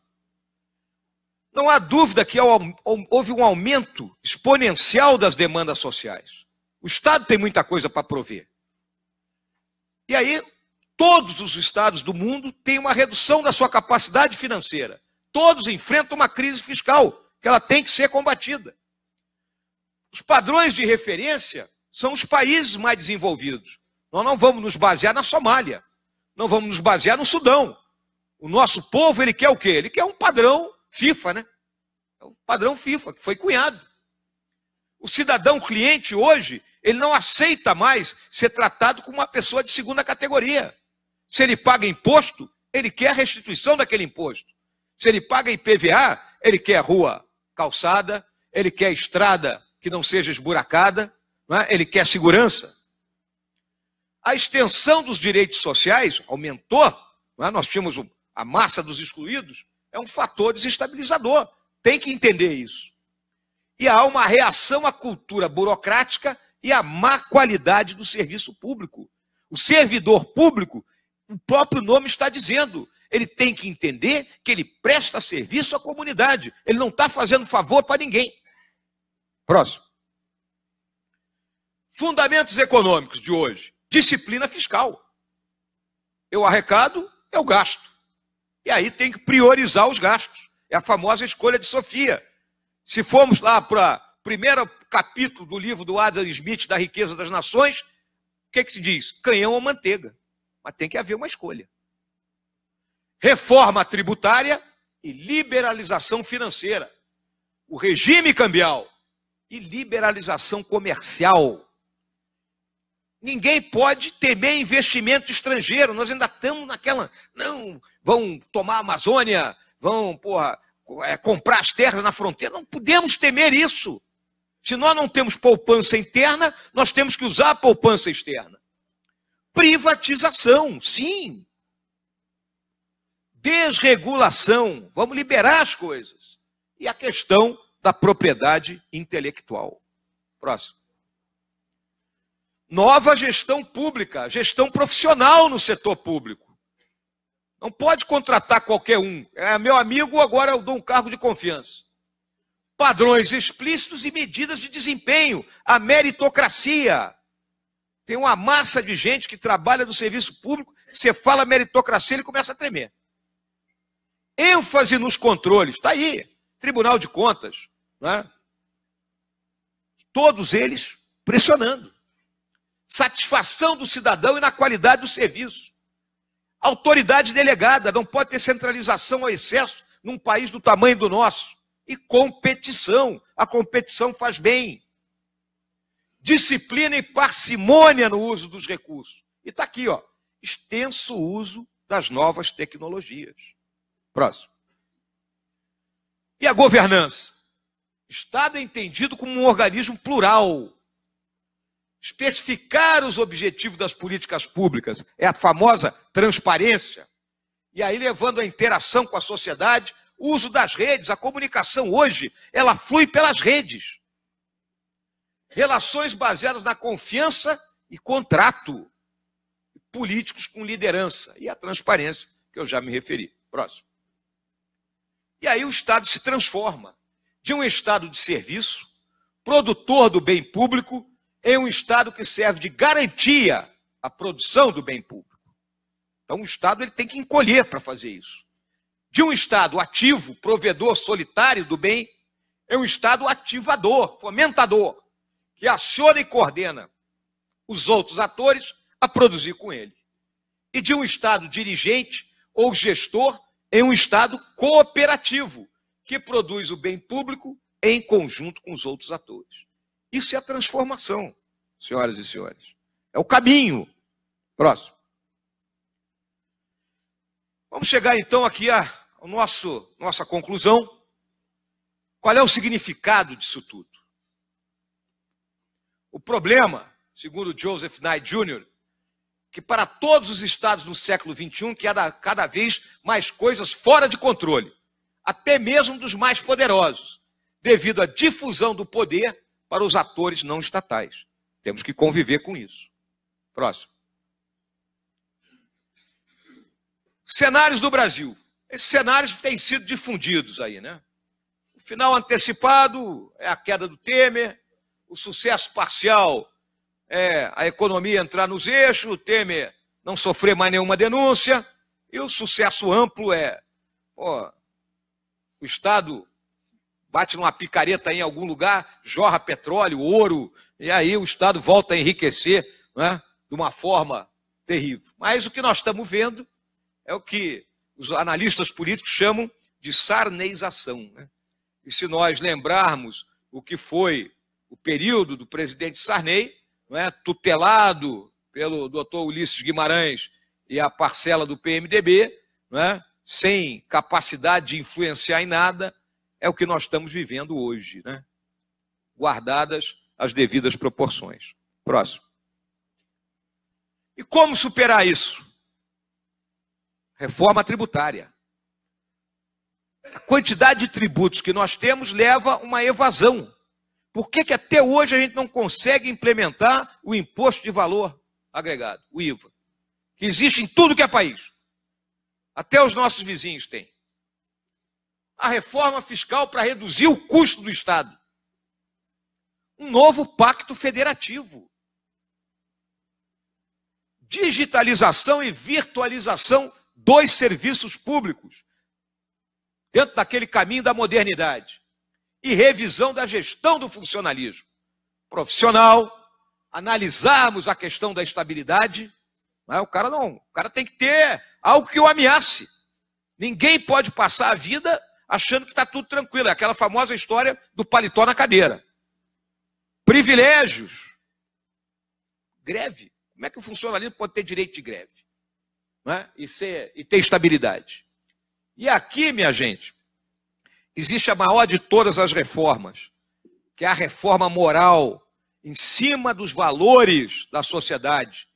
Não há dúvida que houve um aumento exponencial das demandas sociais. O Estado tem muita coisa para prover. E aí, todos os estados do mundo têm uma redução da sua capacidade financeira. Todos enfrentam uma crise fiscal, que ela tem que ser combatida. Os padrões de referência são os países mais desenvolvidos. Nós não vamos nos basear na Somália. Não vamos nos basear no Sudão. O nosso povo, ele quer o quê? Ele quer um padrão FIFA, né? É o padrão FIFA, que foi cunhado. O cidadão cliente hoje, ele não aceita mais ser tratado como uma pessoa de segunda categoria. Se ele paga imposto, ele quer a restituição daquele imposto. Se ele paga IPVA, ele quer rua calçada, ele quer estrada que não seja esburacada, não é? Ele quer segurança. A extensão dos direitos sociais aumentou, não é? Nós tínhamos a massa dos excluídos, é um fator desestabilizador. Tem que entender isso. E há uma reação à cultura burocrática e à má qualidade do serviço público. O servidor público, o próprio nome está dizendo, ele tem que entender que ele presta serviço à comunidade. Ele não está fazendo favor para ninguém. Próximo. Fundamentos econômicos de hoje. Disciplina fiscal. Eu arrecado, eu gasto. E aí tem que priorizar os gastos. É a famosa escolha de Sofia. Se formos lá para o primeiro capítulo do livro do Adam Smith, da Riqueza das Nações, o que se diz? Canhão ou manteiga. Mas tem que haver uma escolha. Reforma tributária e liberalização financeira. O regime cambial e liberalização comercial. Ninguém pode temer investimento estrangeiro. Nós ainda estamos naquela... Não, vão tomar a Amazônia, vão, comprar as terras na fronteira. Não podemos temer isso. Se nós não temos poupança interna, nós temos que usar a poupança externa. Privatização, sim. Desregulação. Vamos liberar as coisas. E a questão da propriedade intelectual. Próximo. Nova gestão pública, gestão profissional no setor público. Não pode contratar qualquer um. É meu amigo, agora eu dou um cargo de confiança. Padrões explícitos e medidas de desempenho. A meritocracia. Tem uma massa de gente que trabalha no serviço público, você fala meritocracia, ele começa a tremer. ênfase nos controles, está aí, Tribunal de Contas, né? Todos eles pressionando. Satisfação do cidadão e na qualidade do serviço. Autoridade delegada, não pode ter centralização ao excesso num país do tamanho do nosso. E competição, a competição faz bem. Disciplina e parcimônia no uso dos recursos. E está aqui, ó, extenso uso das novas tecnologias. Próximo. E a governança? Estado é entendido como um organismo plural. Especificar os objetivos das políticas públicas é a famosa transparência. E aí levando a interação com a sociedade, o uso das redes, a comunicação hoje, ela flui pelas redes. Relações baseadas na confiança e contrato. Políticos com liderança. E a transparência, que eu já me referi. Próximo. E aí o Estado se transforma de um Estado de serviço, produtor do bem público, em um Estado que serve de garantia à produção do bem público. Então o Estado ele tem que encolher para fazer isso. De um Estado ativo, provedor solitário do bem, é um Estado ativador, fomentador, que aciona e coordena os outros atores a produzir com ele. E de um Estado dirigente ou gestor, é um Estado cooperativo, que produz o bem público em conjunto com os outros atores. Isso é a transformação, senhoras e senhores. É o caminho. Próximo. Vamos chegar então aqui à nossa conclusão. Qual é o significado disso tudo? O problema, segundo Joseph Nye Jr., que para todos os estados no século XXI, que há cada vez mais coisas fora de controle, até mesmo dos mais poderosos, devido à difusão do poder para os atores não estatais. Temos que conviver com isso. Próximo. Cenários do Brasil. Esses cenários têm sido difundidos aí, né? O final antecipado é a queda do Temer, o sucesso parcial é a economia entrar nos eixos, o Temer não sofrer mais nenhuma denúncia, e o sucesso amplo é, o Estado bate numa picareta em algum lugar, jorra petróleo, ouro, e aí o Estado volta a enriquecer, né, de uma forma terrível. Mas o que nós estamos vendo é o que os analistas políticos chamam de sarneização, né? E se nós lembrarmos o que foi o período do presidente Sarney, não é, tutelado pelo doutor Ulisses Guimarães e a parcela do PMDB, não é, sem capacidade de influenciar em nada, é o que nós estamos vivendo hoje, né? Guardadas as devidas proporções. Próximo. E como superar isso? Reforma tributária. A quantidade de tributos que nós temos leva a uma evasão. Por que até hoje a gente não consegue implementar o imposto de valor agregado, o IVA, que existe em tudo que é país? Até os nossos vizinhos têm. A reforma fiscal para reduzir o custo do Estado. Um novo pacto federativo. digitalização e virtualização dos serviços públicos, dentro daquele caminho da modernidade, e revisão da gestão do funcionalismo profissional, analisarmos a questão da estabilidade. O cara tem que ter algo que o ameace. Ninguém pode passar a vida achando que está tudo tranquilo. É aquela famosa história do paletó na cadeira. Privilégios. Greve. Como é que o funcionalismo pode ter direito de greve? E ter estabilidade? E aqui, minha gente, existe a maior de todas as reformas, que é a reforma moral, em cima dos valores da sociedade,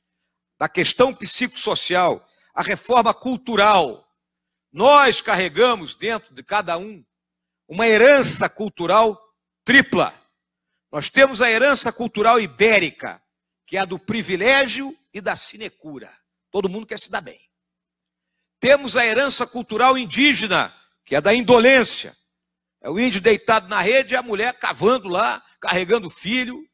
da questão psicossocial, a reforma cultural. Nós carregamos dentro de cada um uma herança cultural tripla. Nós temos a herança cultural ibérica, que é a do privilégio e da sinecura. Todo mundo quer se dar bem. Temos a herança cultural indígena, que é da indolência. É o índio deitado na rede e a mulher cavando lá, carregando o filho.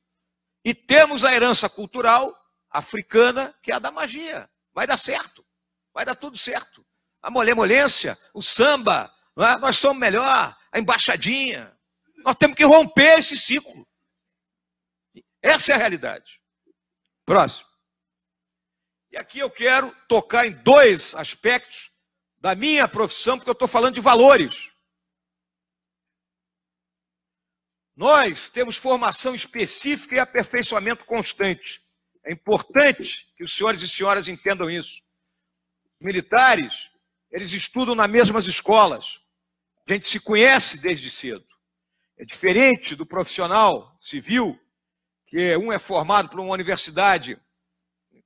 E temos a herança cultural africana, que é a da magia. Vai dar certo. Vai dar tudo certo. A molemolência, o samba, nós somos melhor, a embaixadinha. Nós temos que romper esse ciclo. Essa é a realidade. Próximo. E aqui eu quero tocar em dois aspectos da minha profissão, porque eu estou falando de valores. Nós temos formação específica e aperfeiçoamento constante. É importante que os senhores e senhoras entendam isso. Os militares, eles estudam nas mesmas escolas. A gente se conhece desde cedo. É diferente do profissional civil, que um é formado por uma universidade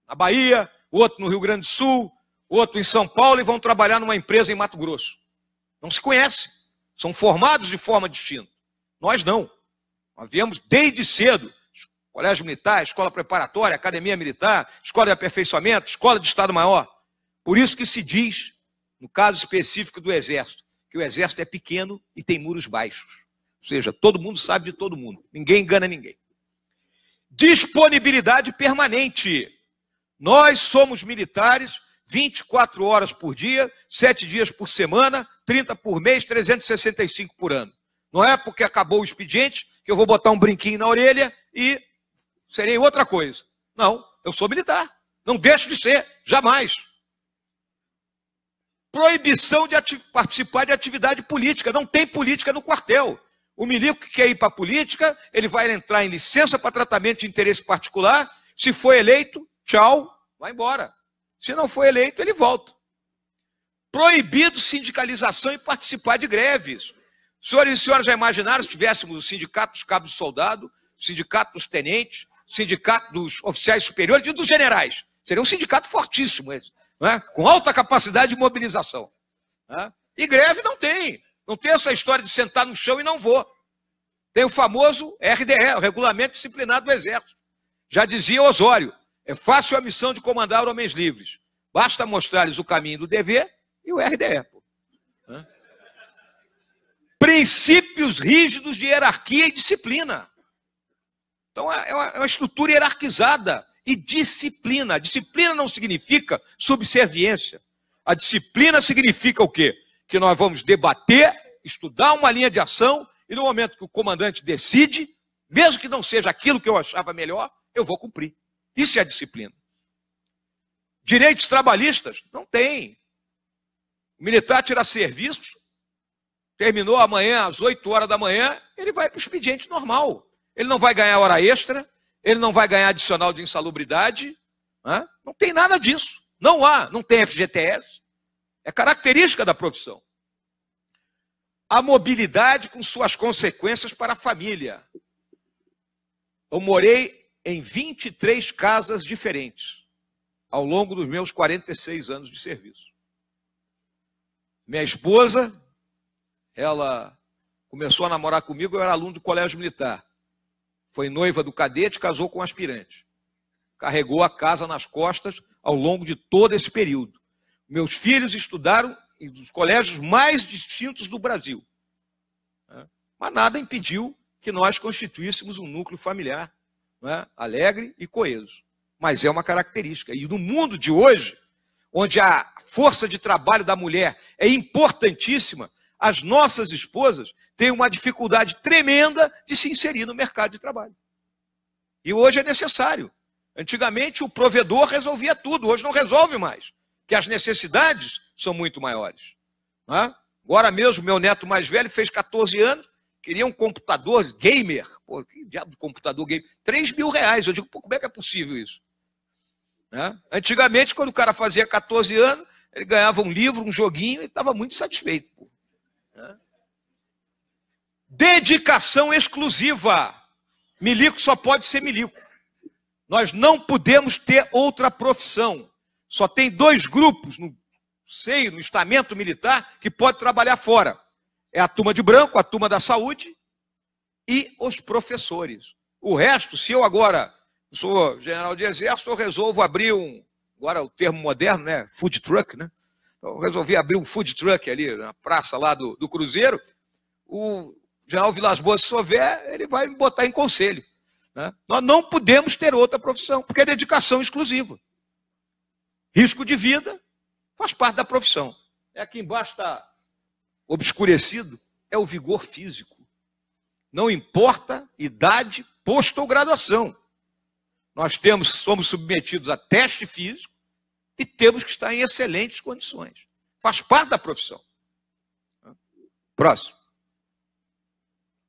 na Bahia, outro no Rio Grande do Sul, outro em São Paulo e vão trabalhar numa empresa em Mato Grosso. Não se conhecem. São formados de forma distinta. Nós não. Nós viemos desde cedo. Colégio Militar, Escola Preparatória, Academia Militar, Escola de Aperfeiçoamento, Escola de Estado-Maior. Por isso que se diz, no caso específico do Exército, que o Exército é pequeno e tem muros baixos. Ou seja, todo mundo sabe de todo mundo. Ninguém engana ninguém. Disponibilidade permanente. Nós somos militares 24 horas por dia, 7 dias por semana, 30 por mês, 365 por ano. Não é porque acabou o expediente que eu vou botar um brinquinho na orelha e serei outra coisa. Não, eu sou militar. Não deixo de ser, jamais. Proibição de participar de atividade política. Não tem política no quartel. O milico que quer ir para a política, ele vai entrar em licença para tratamento de interesse particular. Se for eleito, tchau, vai embora. Se não for eleito, ele volta. Proibido sindicalização e participar de greves. Senhores e senhoras já imaginaram se tivéssemos o sindicato dos cabos de soldado, o sindicato dos tenentes, o sindicato dos oficiais superiores e dos generais. Seria um sindicato fortíssimo esse, não é? Com alta capacidade de mobilização. Não é? E greve não tem. Não tem essa história de sentar no chão e não vou. Tem o famoso RDE, o Regulamento Disciplinar do Exército. Já dizia Osório, é fácil a missão de comandar homens livres. Basta mostrar-lhes o caminho do dever e o RDE. Princípios rígidos de hierarquia e disciplina. Então, é uma estrutura hierarquizada e disciplina. A disciplina não significa subserviência. A disciplina significa o quê? Que nós vamos debater, estudar uma linha de ação e no momento que o comandante decide, mesmo que não seja aquilo que eu achava melhor, eu vou cumprir. Isso é a disciplina. Direitos trabalhistas? Não tem. O militar tira serviço, terminou amanhã às 8 horas da manhã, ele vai para o expediente normal. Ele não vai ganhar hora extra, ele não vai ganhar adicional de insalubridade. Não tem nada disso. Não há, não tem FGTS. É característica da profissão. A mobilidade com suas consequências para a família. Eu morei em 23 casas diferentes ao longo dos meus 46 anos de serviço. Minha esposa, ela começou a namorar comigo, eu era aluno do colégio militar. Foi noiva do cadete, casou com um aspirante. Carregou a casa nas costas ao longo de todo esse período. Meus filhos estudaram em dos colégios mais distintos do Brasil. Mas nada impediu que nós constituíssemos um núcleo familiar, alegre e coeso. mas é uma característica. E no mundo de hoje, onde a força de trabalho da mulher é importantíssima, as nossas esposas têm uma dificuldade tremenda de se inserir no mercado de trabalho. E hoje é necessário. Antigamente o provedor resolvia tudo, hoje não resolve mais, porque as necessidades são muito maiores. Agora mesmo, meu neto mais velho fez 14 anos, queria um computador gamer. Pô, que diabo de computador gamer? R$3.000. Eu digo, pô, como é que é possível isso? Antigamente, quando o cara fazia 14 anos, ele ganhava um livro, um joguinho e estava muito satisfeito. Dedicação exclusiva. Milico só pode ser milico. Nós não podemos ter outra profissão. Só tem 2 grupos no estamento militar que pode trabalhar fora. É a turma de branco, a turma da saúde e os professores. O resto, se eu agora sou general de exército, eu resolvo abrir agora o termo moderno, né? Food truck, né? Eu resolvi abrir um food truck ali na praça lá do Cruzeiro. O general Vilas Boas, se souber, ele vai me botar em conselho. Nós não podemos ter outra profissão, porque é dedicação exclusiva. Risco de vida faz parte da profissão. Aqui embaixo está obscurecido, é o vigor físico. Não importa idade, posto ou graduação. Nós somos submetidos a teste físico e temos que estar em excelentes condições. Faz parte da profissão. Próximo.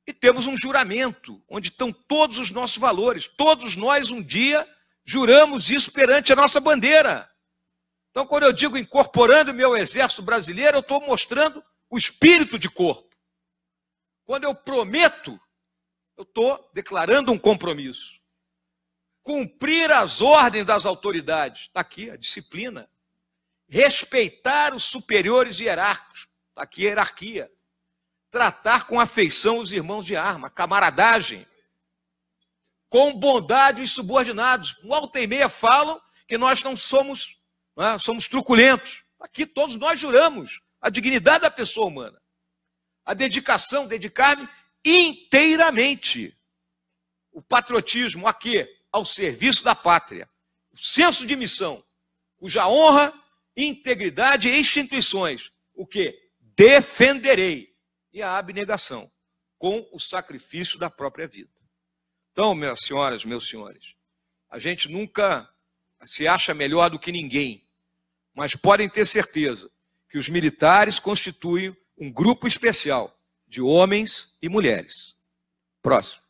E temos um juramento, onde estão todos os nossos valores. Todos nós, um dia, juramos isso perante a nossa bandeira. Então, quando eu digo incorporando o meu exército brasileiro, eu estou mostrando o espírito de corpo. Quando eu prometo, eu estou declarando um compromisso. Cumprir as ordens das autoridades. Está aqui a disciplina. Respeitar os superiores hierárquicos. Está aqui a hierarquia. Tratar com afeição os irmãos de arma, camaradagem, com bondade os subordinados. Volta e meia falam que nós não somos, somos truculentos. Aqui todos nós juramos a dignidade da pessoa humana. A dedicação, dedicar-me inteiramente. O patriotismo a quê? Ao serviço da pátria. O senso de missão, cuja honra, integridade e instituições, o quê? Defenderei. E a abnegação, com o sacrifício da própria vida. Então, minhas senhoras, meus senhores, a gente nunca se acha melhor do que ninguém, mas podem ter certeza que os militares constituem um grupo especial de homens e mulheres. Próximo.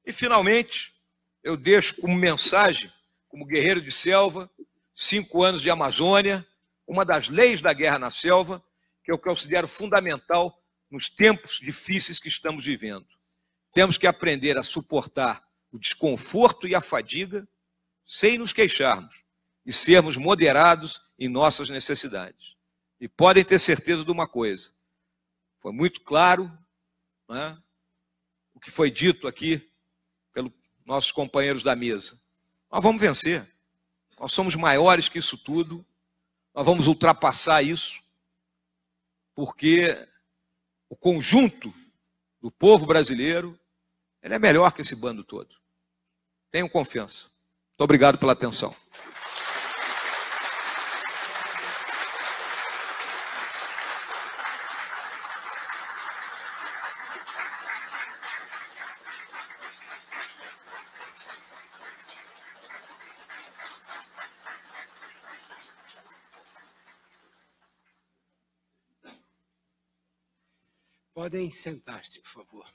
E, finalmente, eu deixo como mensagem, como guerreiro de selva, 5 anos de Amazônia, uma das leis da guerra na selva, que eu considero fundamental nos tempos difíceis que estamos vivendo. Temos que aprender a suportar o desconforto e a fadiga sem nos queixarmos e sermos moderados em nossas necessidades. E podem ter certeza de uma coisa, foi muito claro, o que foi dito aqui pelos nossos companheiros da mesa. Nós vamos vencer, nós somos maiores que isso tudo, nós vamos ultrapassar isso, porque o conjunto do povo brasileiro, ele é melhor que esse bando todo. Tenham confiança. Muito obrigado pela atenção. Podem sentar-se, por favor.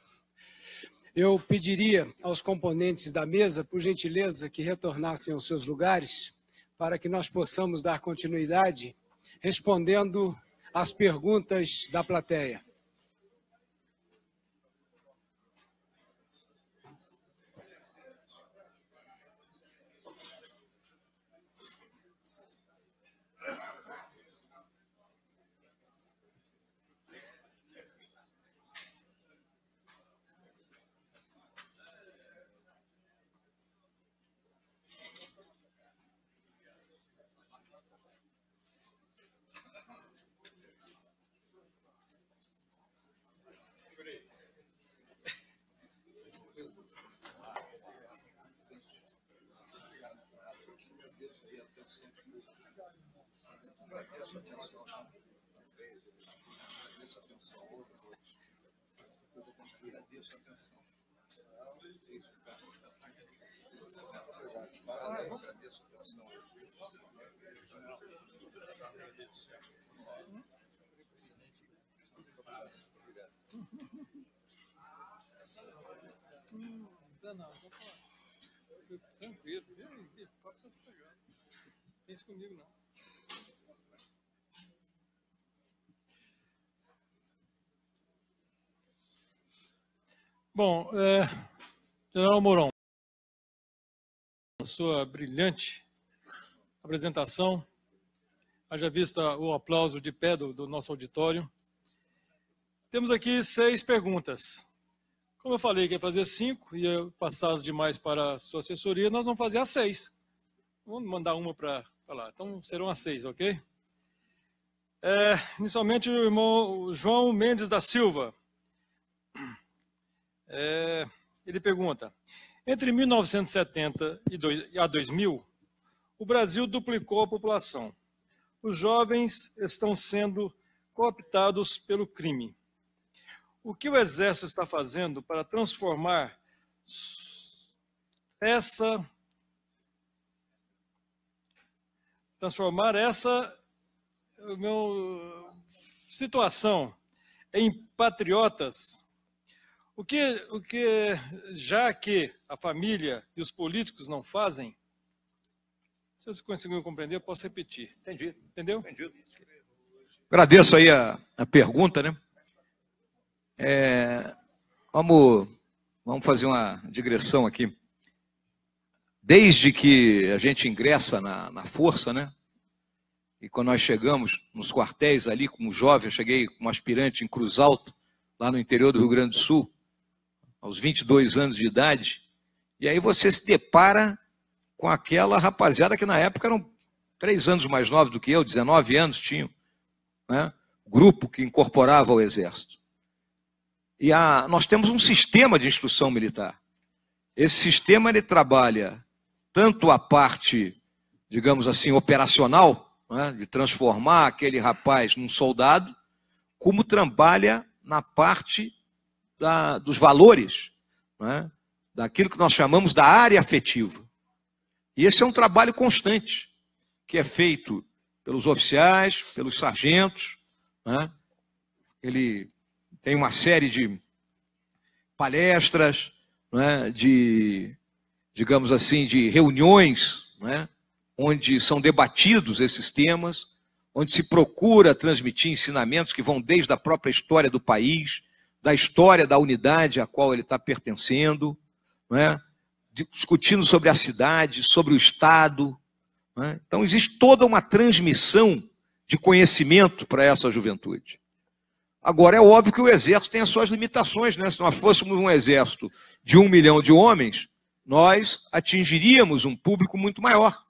Eu pediria aos componentes da mesa, por gentileza, que retornassem aos seus lugares, para que nós possamos dar continuidade respondendo às perguntas da plateia. Tranquilo, pode chegar. Pense comigo, não. Bom, General Mourão, a sua brilhante apresentação, haja vista o aplauso de pé do nosso auditório. Temos aqui 6 perguntas. Como eu falei que ia fazer 5, ia passar as demais para a sua assessoria, nós vamos fazer as 6. Vamos mandar uma para lá. Então, serão as 6, ok? Inicialmente, o irmão João Mendes da Silva. Ele pergunta, entre 1970 e 2000, o Brasil duplicou a população. Os jovens estão sendo cooptados pelo crime. O que o Exército está fazendo para transformar essa situação em patriotas? O que já que a família e os políticos não fazem? Se você conseguiu compreender, eu posso repetir. Entendi. Entendeu? Entendido. Agradeço aí a pergunta, né? Vamos fazer uma digressão aqui. Desde que a gente ingressa na força, né? E quando nós chegamos nos quartéis ali, como jovem, eu cheguei como aspirante em Cruz Alta, lá no interior do Rio Grande do Sul, aos 22 anos de idade, e aí você se depara com aquela rapaziada que na época eram 3 anos mais novos do que eu, 19 anos tinham, né? Grupo que incorporava ao Exército. E nós temos um sistema de instrução militar. Esse sistema ele trabalha tanto a parte, digamos assim, operacional, né, de transformar aquele rapaz num soldado, como trabalha na parte dos valores, né, daquilo que nós chamamos da área afetiva. E esse é um trabalho constante, que é feito pelos oficiais, pelos sargentos, né? Ele tem uma série de palestras, né, digamos assim, de reuniões, né, onde são debatidos esses temas, onde se procura transmitir ensinamentos que vão desde a própria história do país, da história da unidade a qual ele está pertencendo, né, discutindo sobre a cidade, sobre o Estado, né? Então existe toda uma transmissão de conhecimento para essa juventude. Agora, é óbvio que o Exército tem as suas limitações, né? Se nós fôssemos um exército de 1 milhão de homens, nós atingiríamos um público muito maior.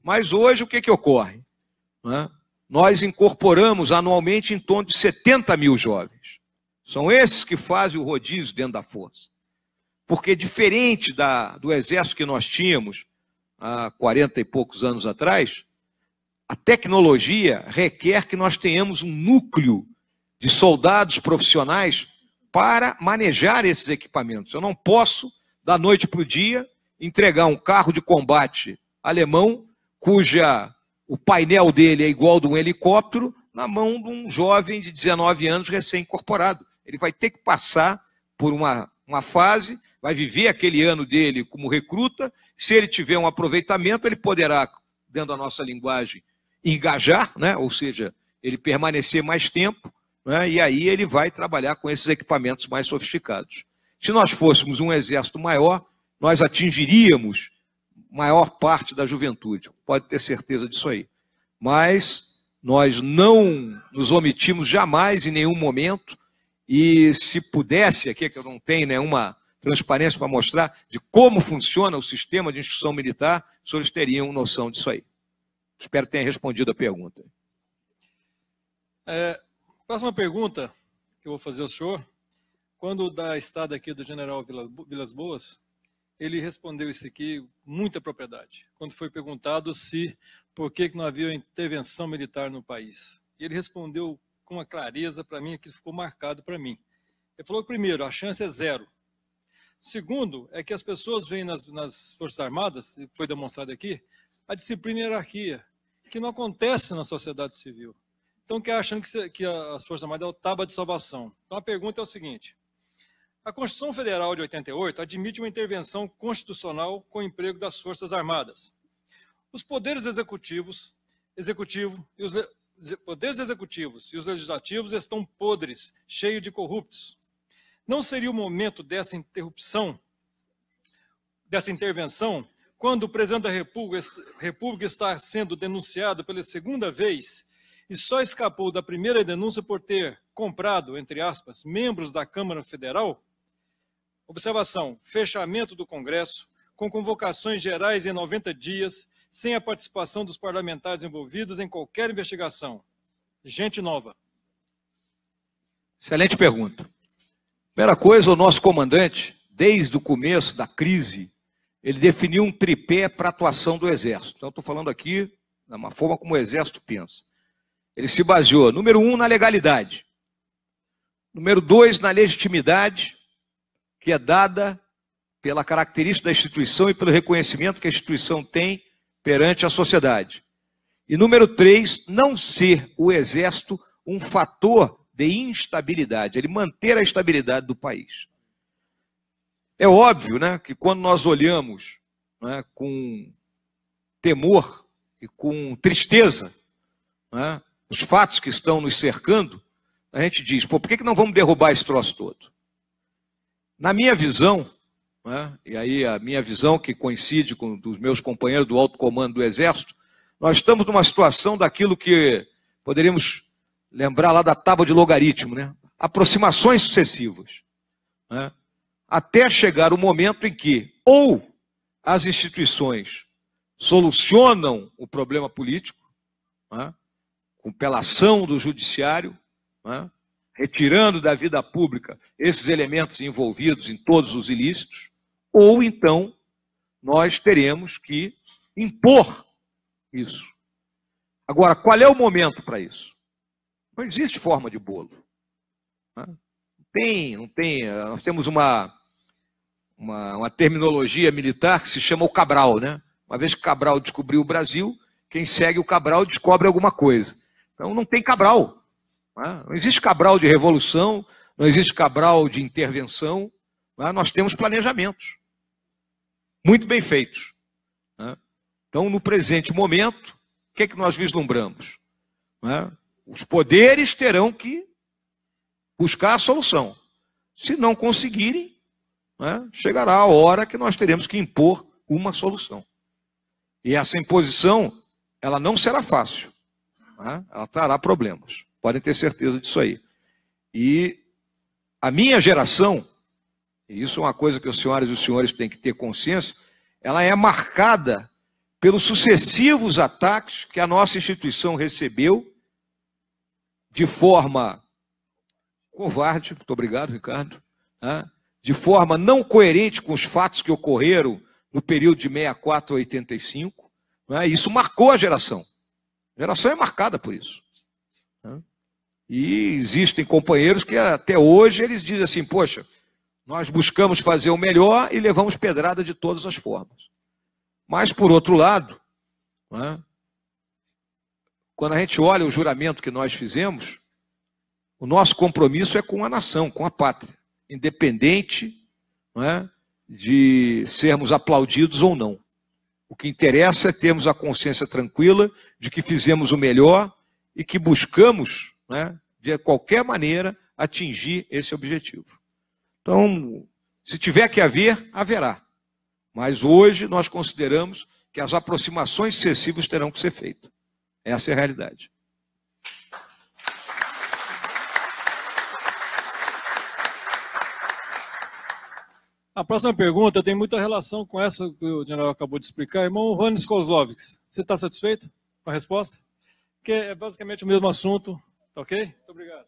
Mas hoje, o que ocorre? Né? Nós incorporamos anualmente em torno de 70 mil jovens. São esses que fazem o rodízio dentro da força. Porque diferente do exército que nós tínhamos há 40 e poucos anos atrás, a tecnologia requer que nós tenhamos um núcleo de soldados profissionais para manejar esses equipamentos. Eu não posso, da noite para o dia, entregar um carro de combate alemão, o painel dele é igual de um helicóptero, na mão de um jovem de 19 anos recém-incorporado. Ele vai ter que passar por uma fase, vai viver aquele ano dele como recruta. Se ele tiver um aproveitamento, ele poderá, dentro da nossa linguagem, engajar, né? Ou seja, ele permanecer mais tempo, né? E aí ele vai trabalhar com esses equipamentos mais sofisticados. Se nós fôssemos um exército maior, nós atingiríamos maior parte da juventude, pode ter certeza disso aí. Mas nós não nos omitimos jamais, em nenhum momento, e se pudesse, aqui que eu não tenho nenhuma transparência para mostrar de como funciona o sistema de instrução militar, os senhores teriam noção disso aí. Espero que tenha respondido a pergunta. Próxima pergunta que eu vou fazer ao senhor. Quando da estada aqui do general Vilas Boas, ele respondeu isso aqui com muita propriedade, quando foi perguntado por que não havia intervenção militar no país. E ele respondeu com uma clareza para mim, que ficou marcado para mim. Ele falou que, primeiro, a chance é zero. Segundo, é que as pessoas veem nas Forças Armadas, e foi demonstrado aqui, a disciplina e a hierarquia, que não acontece na sociedade civil. Então, que achando que as Forças Armadas é o tábua de salvação. Então, a pergunta é o seguinte: a Constituição Federal de 88 admite uma intervenção constitucional com o emprego das Forças Armadas. Os poderes executivos e os legislativos estão podres, cheios de corruptos. Não seria o momento dessa intervenção, quando o presidente da República está sendo denunciado pela segunda vez e só escapou da primeira denúncia por ter comprado, entre aspas, membros da Câmara Federal? Observação: fechamento do Congresso, com convocações gerais em 90 dias, sem a participação dos parlamentares envolvidos em qualquer investigação. Gente nova. Excelente pergunta. Primeira coisa, o nosso comandante, desde o começo da crise, ele definiu um tripé para a atuação do Exército. Então, estou falando aqui de uma forma como o Exército pensa. Ele se baseou, número 1, na legalidade. Número 2, na legitimidade, que é dada pela característica da instituição e pelo reconhecimento que a instituição tem perante a sociedade. E número 3, não ser o Exército um fator de instabilidade, ele manter a estabilidade do país. É óbvio, né, que quando nós olhamos, né, com temor e com tristeza, né, os fatos que estão nos cercando, a gente diz, por que não vamos derrubar esse troço todo? Na minha visão, né, e aí a minha visão que coincide com dos meus companheiros do alto comando do Exército, nós estamos numa situação daquilo que poderíamos lembrar lá da tábua de logaritmo, né? Aproximações sucessivas, né? Até chegar o momento em que ou as instituições solucionam o problema político, né? Pela ação do judiciário, né? Retirando da vida pública esses elementos envolvidos em todos os ilícitos, ou então nós teremos que impor isso. Agora, qual é o momento para isso? Não existe forma de bolo. Não tem. Nós temos uma terminologia militar que se chama o Cabral, né? Uma vez que Cabral descobriu o Brasil, quem segue o Cabral descobre alguma coisa. Então não tem Cabral. Não existe Cabral de revolução, não existe Cabral de intervenção. Nós temos planejamentos muito bem feitos. Então, no presente momento, o que é que nós vislumbramos? Os poderes terão que buscar a solução. Se não conseguirem, chegará a hora que nós teremos que impor uma solução. E essa imposição, ela não será fácil. Ela trará problemas. Podem ter certeza disso aí. E a minha geração, e isso é uma coisa que as senhoras e os senhores têm que ter consciência, ela é marcada pelos sucessivos ataques que a nossa instituição recebeu de forma covarde, muito obrigado, Ricardo, de forma não coerente com os fatos que ocorreram no período de 64 a 85, isso marcou a geração. A geração é marcada por isso. E existem companheiros que até hoje eles dizem assim, poxa, nós buscamos fazer o melhor e levamos pedrada de todas as formas. Mas, por outro lado, quando a gente olha o juramento que nós fizemos, o nosso compromisso é com a nação, com a pátria, independente de sermos aplaudidos ou não. O que interessa é termos a consciência tranquila de que fizemos o melhor e que buscamos, de qualquer maneira, atingir esse objetivo. Então, se tiver que haver, haverá. Mas hoje nós consideramos que as aproximações sucessivas terão que ser feitas. Essa é a realidade. A próxima pergunta tem muita relação com essa que o general acabou de explicar. Irmão Hannes Kozlovics, você está satisfeito com a resposta? Que é basicamente o mesmo assunto, tá ok? Muito obrigado.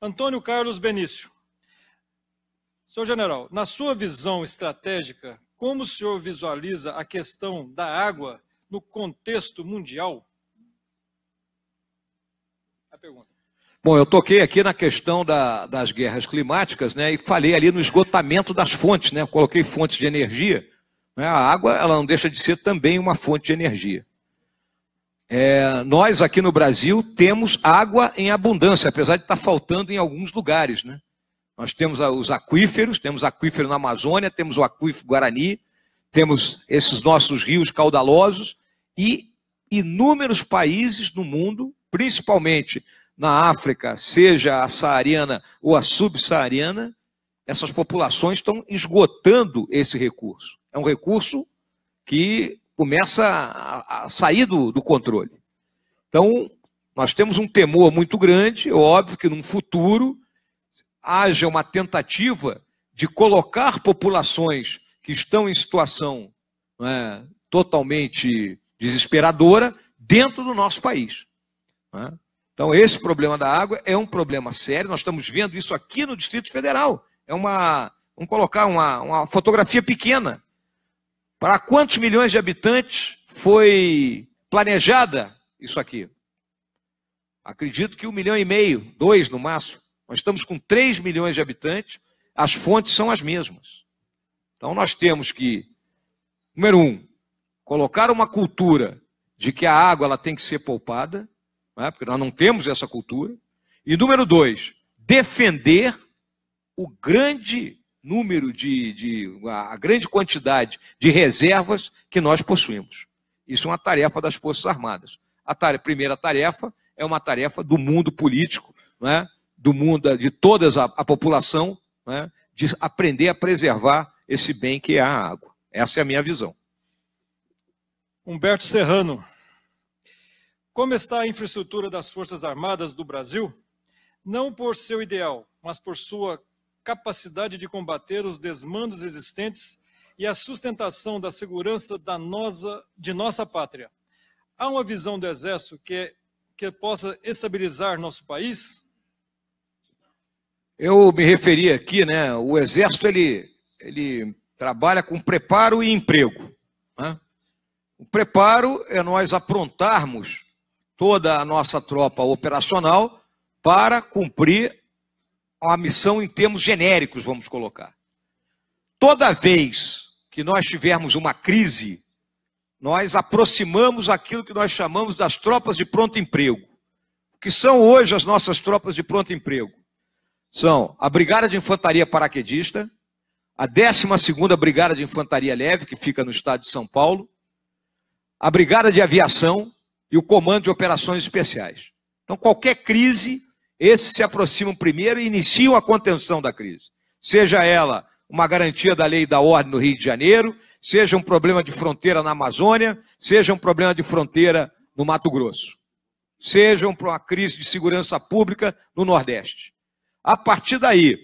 Antônio Carlos Benício. Senhor general, na sua visão estratégica, como o senhor visualiza a questão da água no contexto mundial? A pergunta. Bom, eu toquei aqui na questão das guerras climáticas, né, e falei ali no esgotamento das fontes, né, coloquei fontes de energia, né, a água ela não deixa de ser também uma fonte de energia. Nós aqui no Brasil temos água em abundância, apesar de estar faltando em alguns lugares, né. Nós temos os aquíferos, temos aquífero na Amazônia, temos o aquífero Guarani, temos esses nossos rios caudalosos e inúmeros países no mundo, principalmente na África, seja a saariana ou a subsaariana, essas populações estão esgotando esse recurso. É um recurso que começa a sair do controle. Então, nós temos um temor muito grande, é óbvio que num futuro haja uma tentativa de colocar populações que estão em situação, né, totalmente desesperadora dentro do nosso país, né? Então, esse problema da água é um problema sério, nós estamos vendo isso aqui no Distrito Federal. Vamos colocar uma fotografia pequena. Para quantos milhões de habitantes foi planejada isso aqui? Acredito que 1,5 milhão, 2 no máximo. Nós estamos com 3 milhões de habitantes, as fontes são as mesmas. Então, nós temos que, número 1, colocar uma cultura de que a água ela tem que ser poupada, porque nós não temos essa cultura. E número 2, defender o grande número a grande quantidade de reservas que nós possuímos. Isso é uma tarefa das Forças Armadas. A primeira tarefa é uma tarefa do mundo político, né? Do mundo, de toda a população, né? De aprender a preservar esse bem que é a água. Essa é a minha visão. Humberto Serrano. Como está a infraestrutura das Forças Armadas do Brasil? Não por seu ideal, mas por sua capacidade de combater os desmandos existentes e a sustentação da segurança de nossa pátria. Há uma visão do Exército que possa estabilizar nosso país? Eu me referi aqui, né? O Exército ele trabalha com preparo e emprego, né? O preparo é nós aprontarmos toda a nossa tropa operacional para cumprir a missão em termos genéricos, vamos colocar. Toda vez que nós tivermos uma crise, nós aproximamos aquilo que nós chamamos das tropas de pronto emprego. O que são hoje as nossas tropas de pronto emprego? São a Brigada de Infantaria Paraquedista, a 12ª Brigada de Infantaria Leve, que fica no estado de São Paulo, a Brigada de Aviação e o Comando de Operações Especiais. Então, qualquer crise, esses se aproximam primeiro e iniciam a contenção da crise. Seja ela uma garantia da lei e da ordem no Rio de Janeiro, seja um problema de fronteira na Amazônia, seja um problema de fronteira no Mato Grosso, seja uma crise de segurança pública no Nordeste. A partir daí,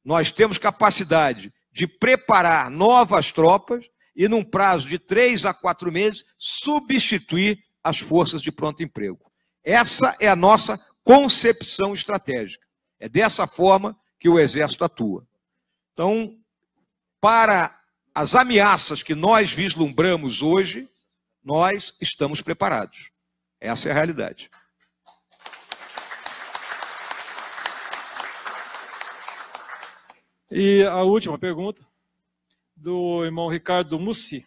nós temos capacidade de preparar novas tropas e, num prazo de 3 a 4 meses, substituir as forças de pronto emprego. Essa é a nossa concepção estratégica. É dessa forma que o Exército atua. Então, para as ameaças que nós vislumbramos hoje, nós estamos preparados. Essa é a realidade. E a última pergunta, do irmão Ricardo Mussi.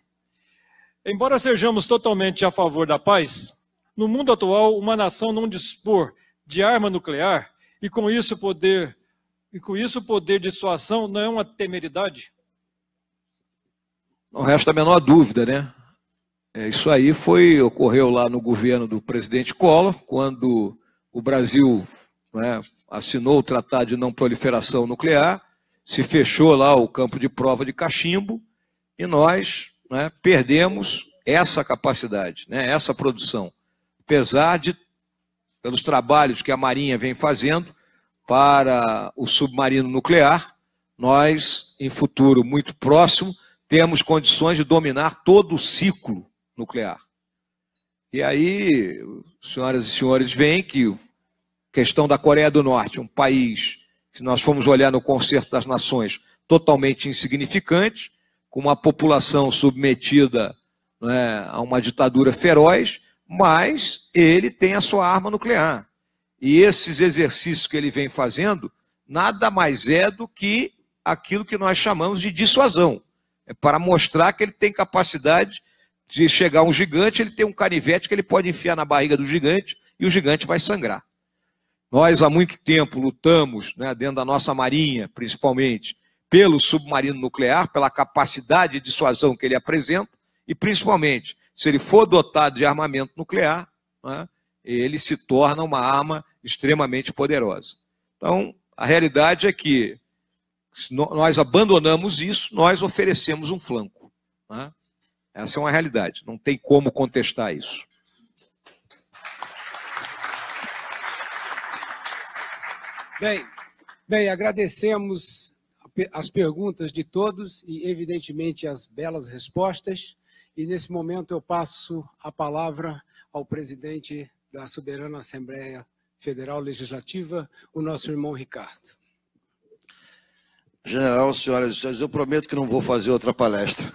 Embora sejamos totalmente a favor da paz, no mundo atual, uma nação não dispor de arma nuclear e com isso o poder de dissuasão não é uma temeridade? Não resta a menor dúvida, né? Isso aí ocorreu lá no governo do presidente Collor, quando o Brasil, né, assinou o Tratado de Não Proliferação Nuclear, se fechou lá o campo de prova de cachimbo e nós, né, perdemos essa capacidade, né, essa produção. Apesar de, pelos trabalhos que a Marinha vem fazendo para o submarino nuclear, nós, em futuro muito próximo, temos condições de dominar todo o ciclo nuclear. E aí, senhoras e senhores, veem que a questão da Coreia do Norte, um país, se nós formos olhar no Concerto das Nações, totalmente insignificante, com uma população submetida, né, a uma ditadura feroz, mas ele tem a sua arma nuclear. E esses exercícios que ele vem fazendo, nada mais é do que aquilo que nós chamamos de dissuasão. É para mostrar que ele tem capacidade de chegar a um gigante, ele tem um canivete que ele pode enfiar na barriga do gigante e o gigante vai sangrar. Nós há muito tempo lutamos, né, dentro da nossa marinha, principalmente, pelo submarino nuclear, pela capacidade de dissuasão que ele apresenta, e principalmente, se ele for dotado de armamento nuclear, né, ele se torna uma arma extremamente poderosa. Então, a realidade é que, se nós abandonamos isso, nós oferecemos um flanco, né? Essa é uma realidade, não tem como contestar isso. Bem, agradecemos as perguntas de todos e, evidentemente, as belas respostas. E, nesse momento, eu passo a palavra ao presidente da Soberana Assembleia Federal Legislativa, o nosso irmão Ricardo. General, senhoras e senhores, eu prometo que não vou fazer outra palestra.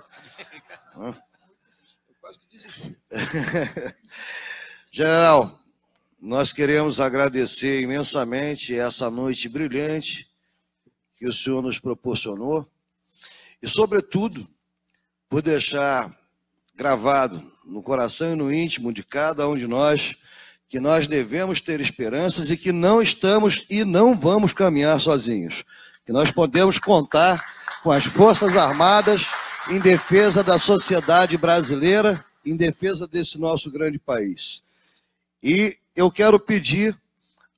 General, nós queremos agradecer imensamente essa noite brilhante que o senhor nos proporcionou e, sobretudo, por deixar gravado no coração e no íntimo de cada um de nós que nós devemos ter esperanças e que não estamos e não vamos caminhar sozinhos, que nós podemos contar com as Forças Armadas em defesa da sociedade brasileira, em defesa desse nosso grande país. E eu quero pedir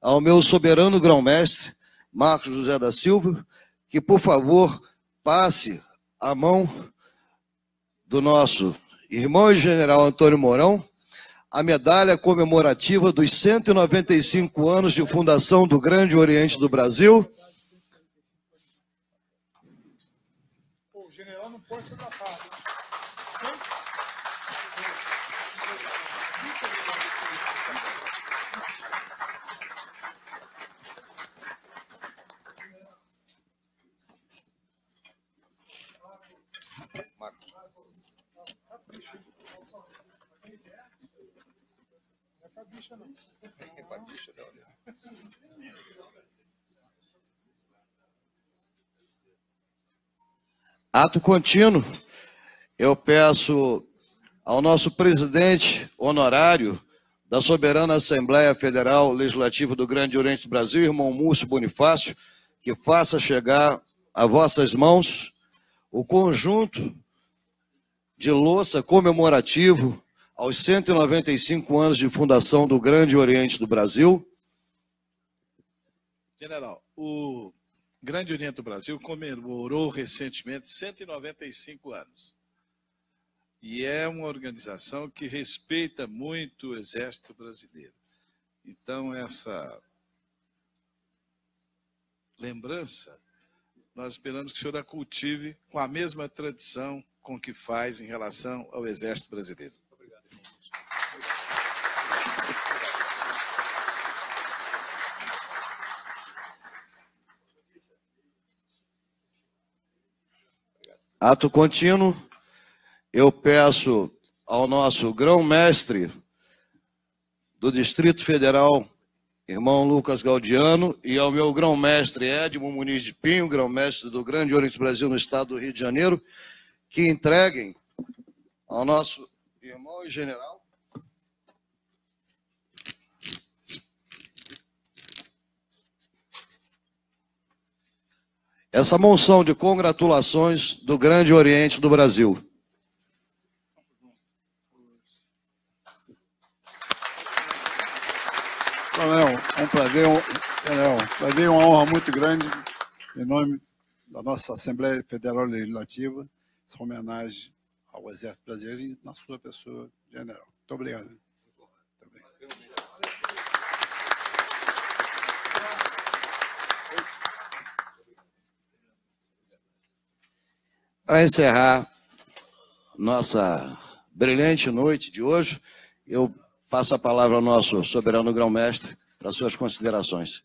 ao meu soberano grão-mestre, Marcos José da Silva, que, por favor, passe a mão do nosso irmão e general Antônio Mourão a medalha comemorativa dos 195 anos de fundação do Grande Oriente do Brasil. O general não pode ser da parte. Ato contínuo, eu peço ao nosso presidente honorário da Soberana Assembleia Federal Legislativa do Grande Oriente do Brasil, irmão Múcio Bonifácio, que faça chegar a vossas mãos o conjunto de louça comemorativo aos 195 anos de fundação do Grande Oriente do Brasil. General, o Grande Oriente do Brasil comemorou recentemente 195 anos. E é uma organização que respeita muito o Exército Brasileiro. Então, essa lembrança, nós esperamos que o senhor a cultive com a mesma tradição com que faz em relação ao Exército Brasileiro. Obrigado, irmão. Ato contínuo, eu peço ao nosso grão-mestre do Distrito Federal, irmão Lucas Gaudiano, e ao meu grão-mestre Edmo Muniz de Pinho, grão-mestre do Grande Oriente do Brasil no estado do Rio de Janeiro, que entreguem ao nosso irmão e general essa moção de congratulações do Grande Oriente do Brasil. Coronel, é um prazer e uma honra muito grande, em nome da nossa Assembleia Federal Legislativa, essa homenagem ao Exército Brasileiro e na sua pessoa, general. Muito obrigado. Muito obrigado. Para encerrar nossa brilhante noite de hoje, eu passo a palavra ao nosso soberano grão-mestre para suas considerações.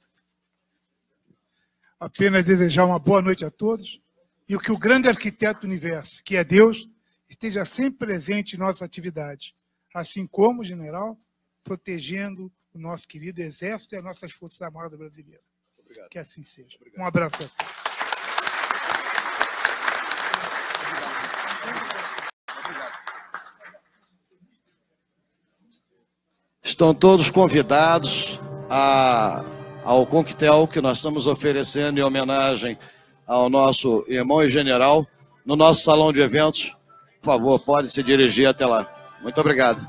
Apenas desejar uma boa noite a todos, e que o grande arquiteto do universo, que é Deus, esteja sempre presente em nossa atividade, assim como, general, protegendo o nosso querido Exército e as nossas Forças Armadas brasileiras. Obrigado. Que assim seja. Obrigado. Um abraço a todos. Estão todos convidados ao coquetel que nós estamos oferecendo em homenagem ao nosso irmão e general no nosso salão de eventos. Por favor, pode se dirigir até lá. Muito obrigado.